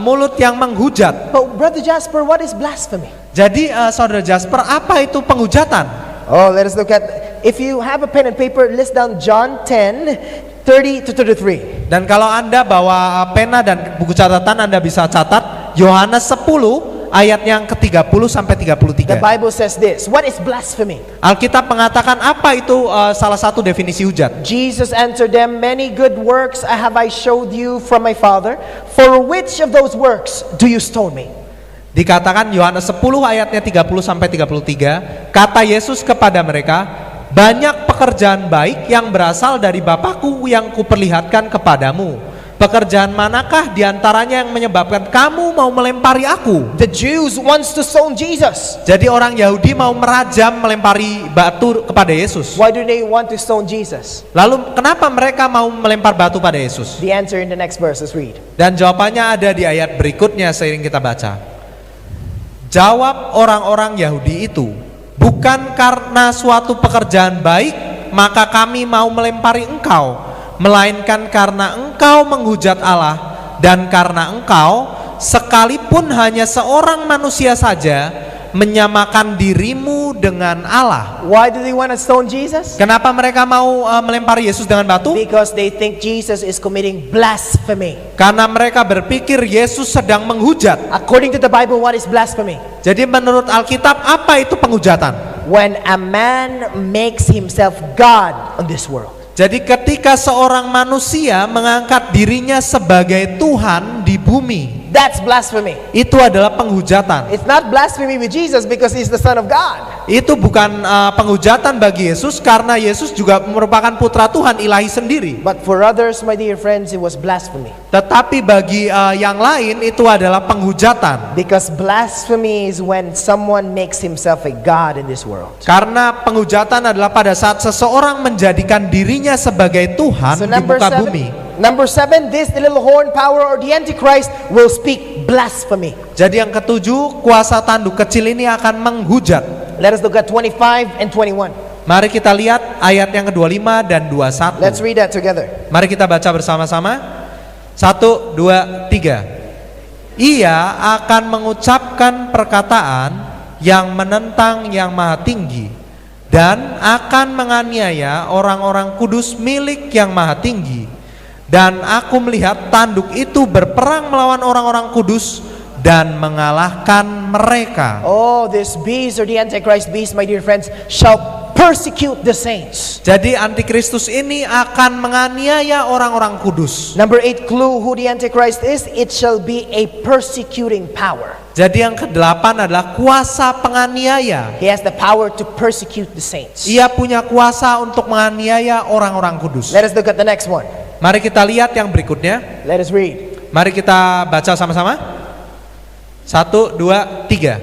Mulut yang menghujat. But Brother Jasper, what is blasphemy? Jadi Saudara Jasper, apa itu penghujatan? Oh, let us look at, if you have a pen and paper, list down John 10, 30 to 33. Dan kalau Anda bawa pena dan buku catatan, Anda bisa catat Yohanes 10 ayat yang ke-30 sampai The 33. Bible says this. What is blasphemy? Alkitab mengatakan apa itu salah satu definisi hujat. Jesus answered them, many good works have I showed you from my Father. For which of those works do you stone me? Dikatakan Yohanes 10 ayatnya 30 sampai 33, kata Yesus kepada mereka, banyak pekerjaan baik yang berasal dari Bapakku yang kuperlihatkan kepadamu. Pekerjaan manakah diantaranya yang menyebabkan kamu mau melempari aku? The Jews wants to stone Jesus. Jadi orang Yahudi mau merajam, melempari batu kepada Yesus. Why do they want to stone Jesus? Lalu kenapa mereka mau melempar batu pada Yesus? The answer in the next verse. Let's read. Dan jawabannya ada di ayat berikutnya seiring kita baca. Jawab orang-orang Yahudi itu, bukan karena suatu pekerjaan baik maka kami mau melempari engkau, melainkan karena engkau menghujat Allah, dan karena engkau sekalipun hanya seorang manusia saja menyamakan dirimu dengan Allah. Why do they want to stone Jesus? Kenapa mereka mau melempari Yesus dengan batu? Because they think Jesus is committing blasphemy. Karena mereka berpikir Yesus sedang menghujat. According to the Bible, what is blasphemy? Jadi menurut Alkitab apa itu penghujatan? When a man makes himself God on this world. Jadi ketika seorang manusia mengangkat dirinya sebagai Tuhan di bumi, That's blasphemy. itu adalah penghujatan. It's not blasphemy with Jesus because he's the Son of God. Itu bukan penghujatan bagi Yesus karena Yesus juga merupakan putra Tuhan ilahi sendiri. But for others, my dear friends, it was blasphemy. Tetapi bagi yang lain itu adalah penghujatan. Because blasphemy is when someone makes himself a God in this world. Karena penghujatan adalah pada saat seseorang menjadikan dirinya sebagai Tuhan So di muka bumi. number seven, this little horn power or the Antichrist will speak blasphemy. Jadi yang ketujuh, kuasa tanduk kecil ini akan menghujat. Let us look at 25 and 21. Mari kita lihat ayat yang ke-25 dan 21. Let's read that together. Mari kita baca bersama-sama. 1, 2, 3. Ia akan mengucapkan perkataan yang menentang yang maha tinggi, dan akan menganiaya orang-orang kudus milik yang maha tinggi. Dan aku melihat tanduk itu berperang melawan orang-orang kudus dan mengalahkan mereka. Oh, this beast or the Antichrist beast, my dear friends, shall persecute the saints. Jadi antikristus ini akan menganiaya orang-orang kudus. Number 8 clue who the Antichrist is, it shall be a persecuting power. Jadi yang ke-8 adalah kuasa penganiaya. He has the power to persecute the saints. Ia punya kuasa untuk menganiaya orang-orang kudus. Let us look at the next one. Mari kita lihat yang berikutnya. Let us read. Mari kita baca sama-sama. 1, 2, 3.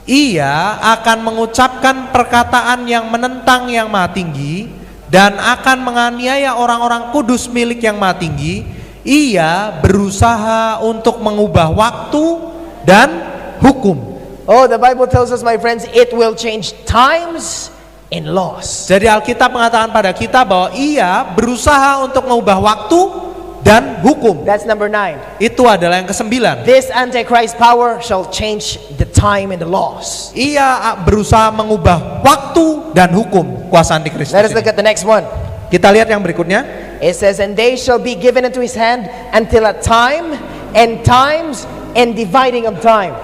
Ia akan mengucapkan perkataan yang menentang yang maha tinggi, dan akan menganiaya orang-orang kudus milik yang maha tinggi. Ia berusaha untuk mengubah waktu dan hukum. Oh, the Bible tells us, my friends, it will change times and laws. Jadi Alkitab mengatakan pada kita bahwa ia berusaha untuk mengubah waktu dan hukum. That's number 9. Itu adalah yang ke-9. This Antichrist power shall change the time and the laws. Ia berusaha mengubah waktu dan hukum, kuasa antikristus Let us look ini. at the next one. Kita lihat yang berikutnya. It says, and they shall be given into his hand until a time and times and dividing of time.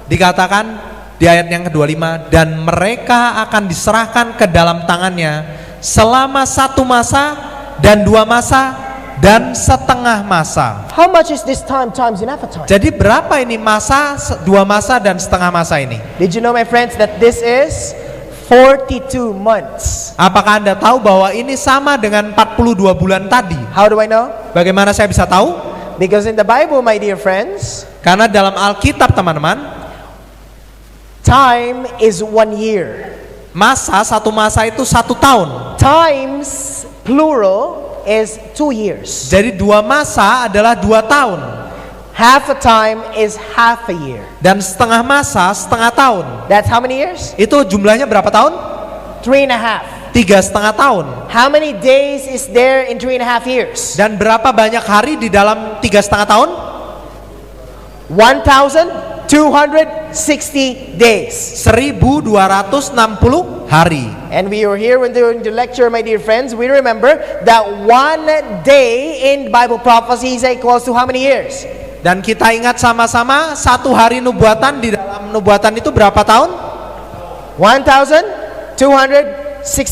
Dikatakan di ayat yang ke-25, dan mereka akan diserahkan ke dalam tangannya selama 1 masa dan 2 masa dan setengah masa. How much is this time, times and half a time? Jadi berapa ini masa, 2 masa dan setengah masa ini? Did you know, my friends, that this is 42 months? Apakah Anda tahu bahwa ini sama dengan 42 bulan tadi? How do I know? Bagaimana saya bisa tahu? Because in the Bible, my dear friends, Karena dalam Alkitab, teman-teman, time is 1 year. masa, 1 masa itu 1 tahun. Times, plural, is 2 years. Jadi 2 masa adalah 2 tahun. Half a time is half a year. Dan setengah masa, setengah tahun. That's how many years? Itu jumlahnya berapa tahun? 3.5. 3,5 tahun. How many days is there in 3.5 years? Dan berapa banyak hari di dalam 3,5 tahun? 1,260 days. 1.260 hari. And we were here when during the lecture, my dear friends. We remember that 1 day in Bible prophecy is equals to how many years? Dan kita ingat sama-sama satu hari nubuatan di dalam nubuatan itu berapa tahun? 1,260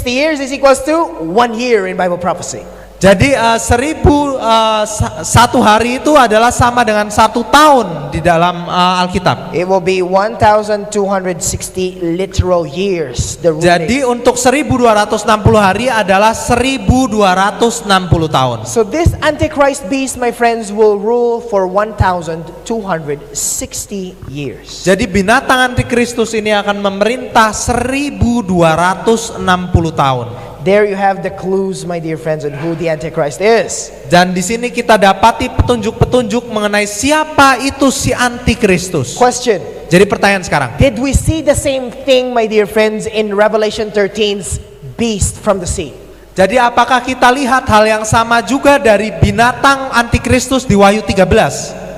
years is equals to 1 year in Bible prophecy. Jadi satu hari itu adalah sama dengan 1 tahun di dalam Alkitab. It will be 1,260 literal years. The Jadi untuk 1260 hari adalah 1260 tahun. So this Antichrist beast, my friends, will rule for 1,260 years. Jadi binatang antikristus ini akan memerintah 1260 tahun. There you have the clues, my dear friends, on who the Antichrist is. Dan di sini kita dapati petunjuk-petunjuk mengenai siapa itu si antikristus. Question: Jadi pertanyaan sekarang, did we see the same thing, my dear friends, in Revelation 13's beast from the sea? jadi apakah kita lihat hal yang sama juga dari binatang antikristus di Wahyu 13?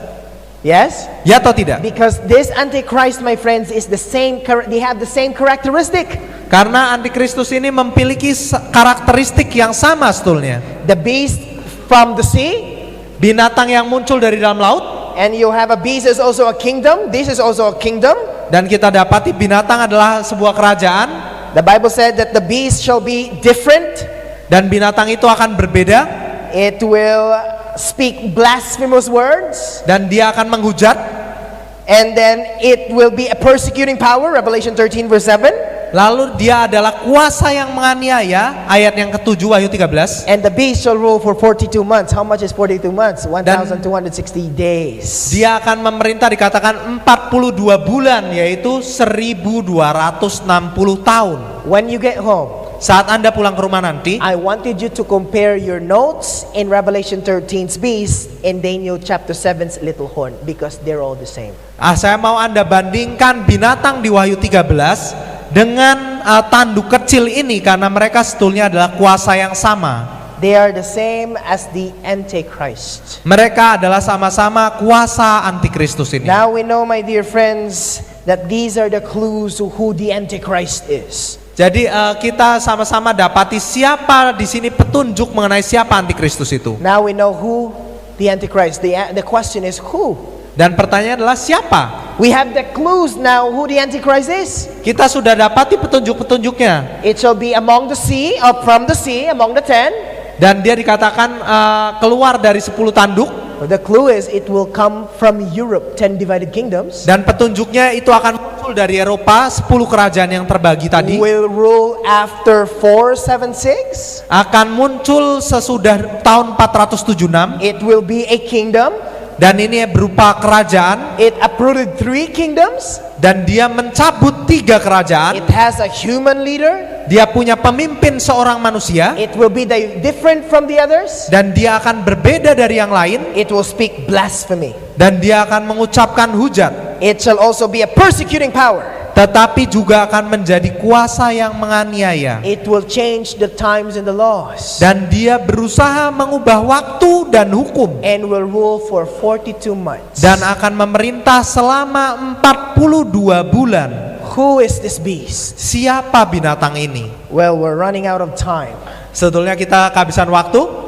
Yes? Ya atau tidak? Because this Antichrist, my friends, is the same. They have the same characteristic. Karena antikristus ini memiliki karakteristik yang sama sebetulnya. The beast from the sea, Binatang yang muncul dari dalam laut, and you have a beast is also a kingdom. This is also a kingdom. dan kita dapati binatang adalah sebuah kerajaan, The Bible said that the beast shall be different. dan binatang itu akan berbeda, It will speak blasphemous words, dan dia akan menghujat, and then it will be a persecuting power. Revelation 13 verse 7. lalu dia adalah kuasa yang menganiaya, ayat yang ke-7 Wahyu 13. And the beast shall rule for 42 months. How much is 42 months? 1,260 days. Dia akan memerintah dikatakan 42 bulan, yaitu 1260 tahun. When you get home, Saat Anda pulang ke rumah nanti, I wanted you to compare your notes in Revelation 13's beast and Daniel chapter 7's little horn, because they're all the same. saya mau Anda bandingkan binatang di Wahyu 13 dengan tanduk kecil ini, karena mereka sebetulnya adalah kuasa yang sama. They are the same as the Antichrist. Mereka adalah sama-sama kuasa antikristus ini. Now we know, my dear friends, that these are the clues to who the Antichrist is. Jadi kita sama-sama dapati siapa di sini petunjuk mengenai siapa antikristus itu. Now we know who the Antichrist. The question is who? Dan pertanyaan adalah siapa? We have the clues now who the Antichrist is. Kita sudah dapati petunjuk-petunjuknya. It shall be among the sea, or from the sea, among the 10. Dan dia dikatakan keluar dari 10 tanduk. The clue is it will come from Europe, 10 divided kingdoms. Dan petunjuknya itu akan muncul dari Eropa, 10 kerajaan yang terbagi tadi. Will rule after 476. Akan muncul sesudah tahun 476. It will be a kingdom. Dan ini berupa kerajaan. It uprooted 3 kingdoms. Dan dia mencabut 3 kerajaan. It has a human leader. Dia punya pemimpin seorang manusia. It will be different from the others. Dan dia akan berbeda dari yang lain. It will speak blasphemy. Dan dia akan mengucapkan hujat. It shall also be a persecuting power. Tetapi juga akan menjadi kuasa yang menganiaya. It will change the times and the laws. Dan dia berusaha mengubah waktu dan hukum. And will rule for 42 months. Dan akan memerintah selama 42 bulan. Who is this beast? Siapa binatang ini? Well, we're running out of time. Sebetulnya kita kehabisan waktu,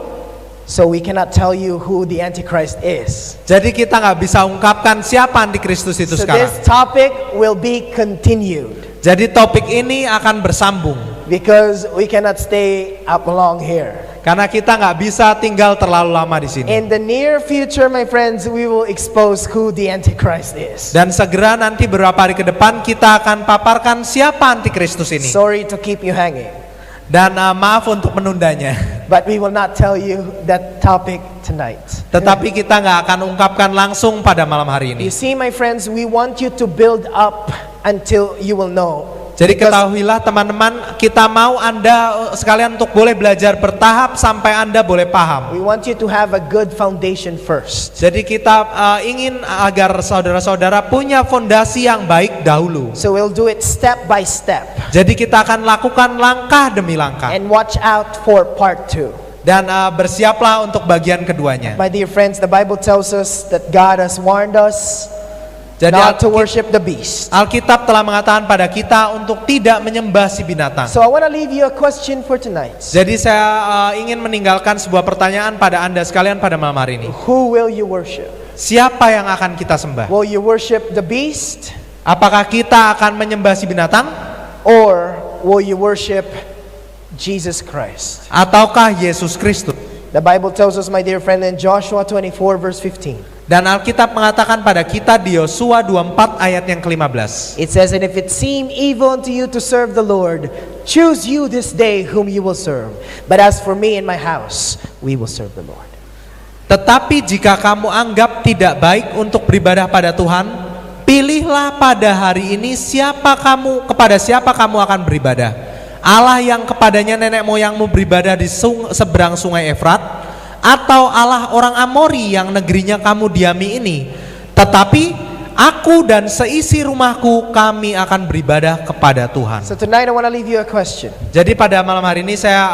So we cannot tell you who the Antichrist is. jadi kita nggak bisa ungkapkan siapa antikristus itu So sekarang. this topic will be continued, Jadi topik ini akan bersambung, because we cannot stay up long here. karena kita nggak bisa tinggal terlalu lama di sini. In the near future, my friends, we will expose who the Antichrist is. Dan segera nanti beberapa hari ke depan kita akan paparkan siapa antikristus ini. Sorry to keep you hanging, Dan maaf untuk menundanya. but we will not tell you that topic tonight. Tetapi kita nggak akan ungkapkan langsung pada malam hari ini. You see, my friends, we want you to build up until you will know. Jadi Because ketahuilah teman-teman, kita mau Anda sekalian untuk boleh belajar bertahap sampai Anda boleh paham. we want you to have a good foundation first. Jadi kita ingin agar saudara-saudara punya fondasi yang baik dahulu. So we'll do it step by step. Jadi kita akan lakukan langkah demi langkah. And watch out for part 2. Dan bersiaplah untuk bagian keduanya. My dear friends, the Bible tells us that God has warned us Jadi not to worship the beast. Alkitab telah mengatakan pada kita untuk tidak menyembah si binatang. So I want to leave you a question for tonight. Jadi saya ingin meninggalkan sebuah pertanyaan pada Anda sekalian pada malam hari ini. Who will you worship? siapa yang akan kita sembah? Will you worship the beast? Apakah kita akan menyembah si binatang? Or will you worship Jesus Christ? Ataukah Yesus Kristus? The Bible tells us, my dear friend, in Joshua 24 verse 15. Dan Alkitab mengatakan pada kita di Yosua 24 ayat yang ke-15. It says, and if it seem evil unto you to serve the Lord, choose you this day whom you will serve. But as for me and my house, we will serve the Lord. Tetapi jika kamu anggap tidak baik untuk beribadah pada Tuhan, pilihlah pada hari ini kepada siapa kamu akan beribadah. Allah yang kepadanya nenek moyangmu beribadah di seberang sungai Efrat, atau Allah orang Amori yang negerinya kamu diami ini. Tetapi aku dan seisi rumahku, kami akan beribadah kepada Tuhan. So tonight I want to leave you a question. Jadi pada malam hari ini saya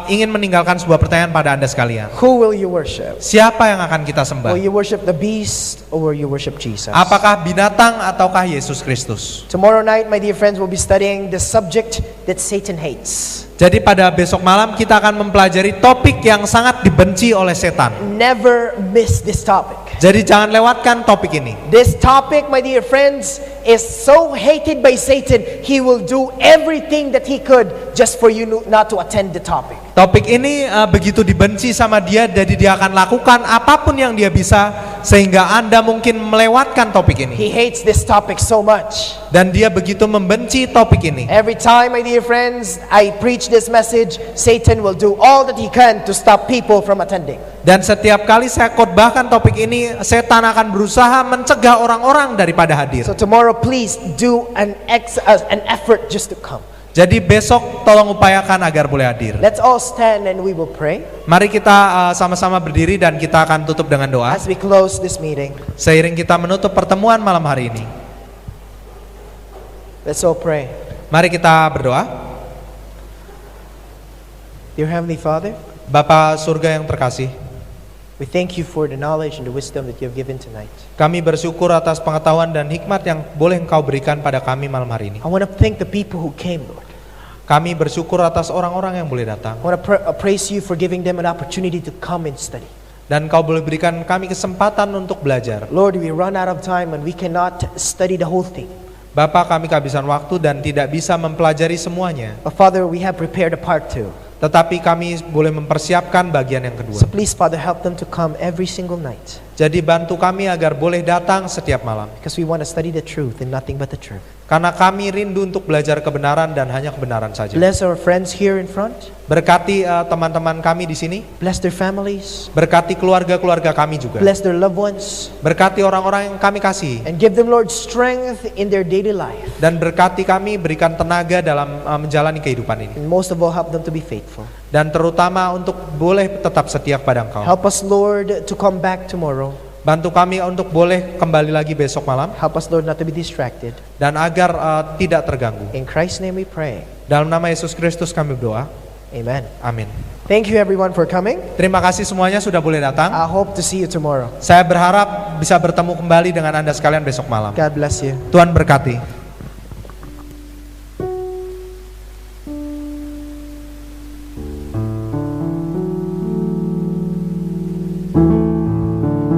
ingin meninggalkan sebuah pertanyaan pada Anda sekalian. Who will you worship? Siapa yang akan kita sembah? Will you worship the beast or will you worship Jesus? Apakah binatang ataukah Yesus Kristus? Tomorrow night, my dear friends, we'll be studying the subject that Satan hates. Jadi pada besok malam kita akan mempelajari topik yang sangat dibenci oleh setan. Never miss this topic. Jadi jangan lewatkan topik ini. This topic, my dear friends, is so hated by Satan, he will do everything that he could just for you not to attend the topic. Topik ini begitu dibenci sama dia, jadi dia akan lakukan apapun yang dia bisa sehingga Anda mungkin melewatkan topik ini. He hates this topic so much. Dan dia begitu membenci topik ini. Every time, my dear friends, I preach this message, Satan will do all that he can to stop people from attending. Dan setiap kali saya khotbahkan topik ini, setan akan berusaha mencegah orang-orang daripada hadir. So tomorrow, please do an effort just to come. Jadi besok tolong upayakan agar boleh hadir. Let's all stand and we will pray Mari kita sama-sama berdiri dan kita akan tutup dengan doa. as we close this meeting. Seiring kita menutup pertemuan malam hari ini, Let's all pray. mari kita berdoa. Dear Heavenly Father, Bapa surga yang terkasih, we thank you for the knowledge and the wisdom that you have given tonight. kami bersyukur atas pengetahuan dan hikmat yang boleh Engkau berikan pada kami malam hari ini. I want to thank the people who came, Lord. Kami bersyukur atas orang-orang yang boleh datang. I want to praise you for giving them an opportunity to come and study. Dan Kau boleh berikan kami kesempatan untuk belajar. Lord, we run out of time and we cannot study the whole thing. Bapa, kami kehabisan waktu dan tidak bisa mempelajari semuanya. But Father, we have prepared a part 2. Tetapi kami boleh mempersiapkan bagian yang kedua. So please, Father, help them to come every single night. Jadi bantu kami agar boleh datang setiap malam. Because we want to study the truth and nothing but the truth. Karena kami rindu untuk belajar kebenaran dan hanya kebenaran saja. Bless our friends here in front. Berkati teman-teman kami di sini. Bless their families. Berkati keluarga-keluarga kami juga. Bless their loved ones. Berkati orang-orang yang kami kasih. And give them, Lord, strength in their daily life. Dan berkati kami, berikan tenaga dalam menjalani kehidupan ini. And most of all, help them to be faithful. Dan terutama untuk boleh tetap setia kepada Engkau. Help us, Lord, to come back tomorrow. Bantu kami untuk boleh kembali lagi besok malam. Help us, Lord, not to be distracted. Dan agar tidak terganggu. In Christ's name we pray. Dalam nama Yesus Kristus kami berdoa. Amen. Amin. Thank you everyone for coming. Terima kasih semuanya sudah boleh datang. I hope to see you tomorrow. Saya berharap bisa bertemu kembali dengan Anda sekalian besok malam. God bless you. Tuhan berkati.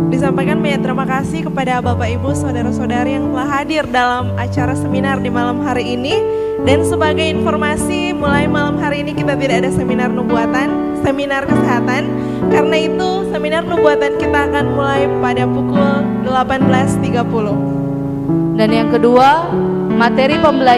Disampaikan banyak terima kasih kepada Bapak Ibu saudara-saudari yang telah hadir dalam acara seminar di malam hari ini. Dan sebagai informasi, mulai malam hari ini kita tidak ada seminar nubuatan, seminar kesehatan. Karena itu seminar nubuatan kita akan mulai pada pukul 18.30. Dan yang kedua, materi pembelajaran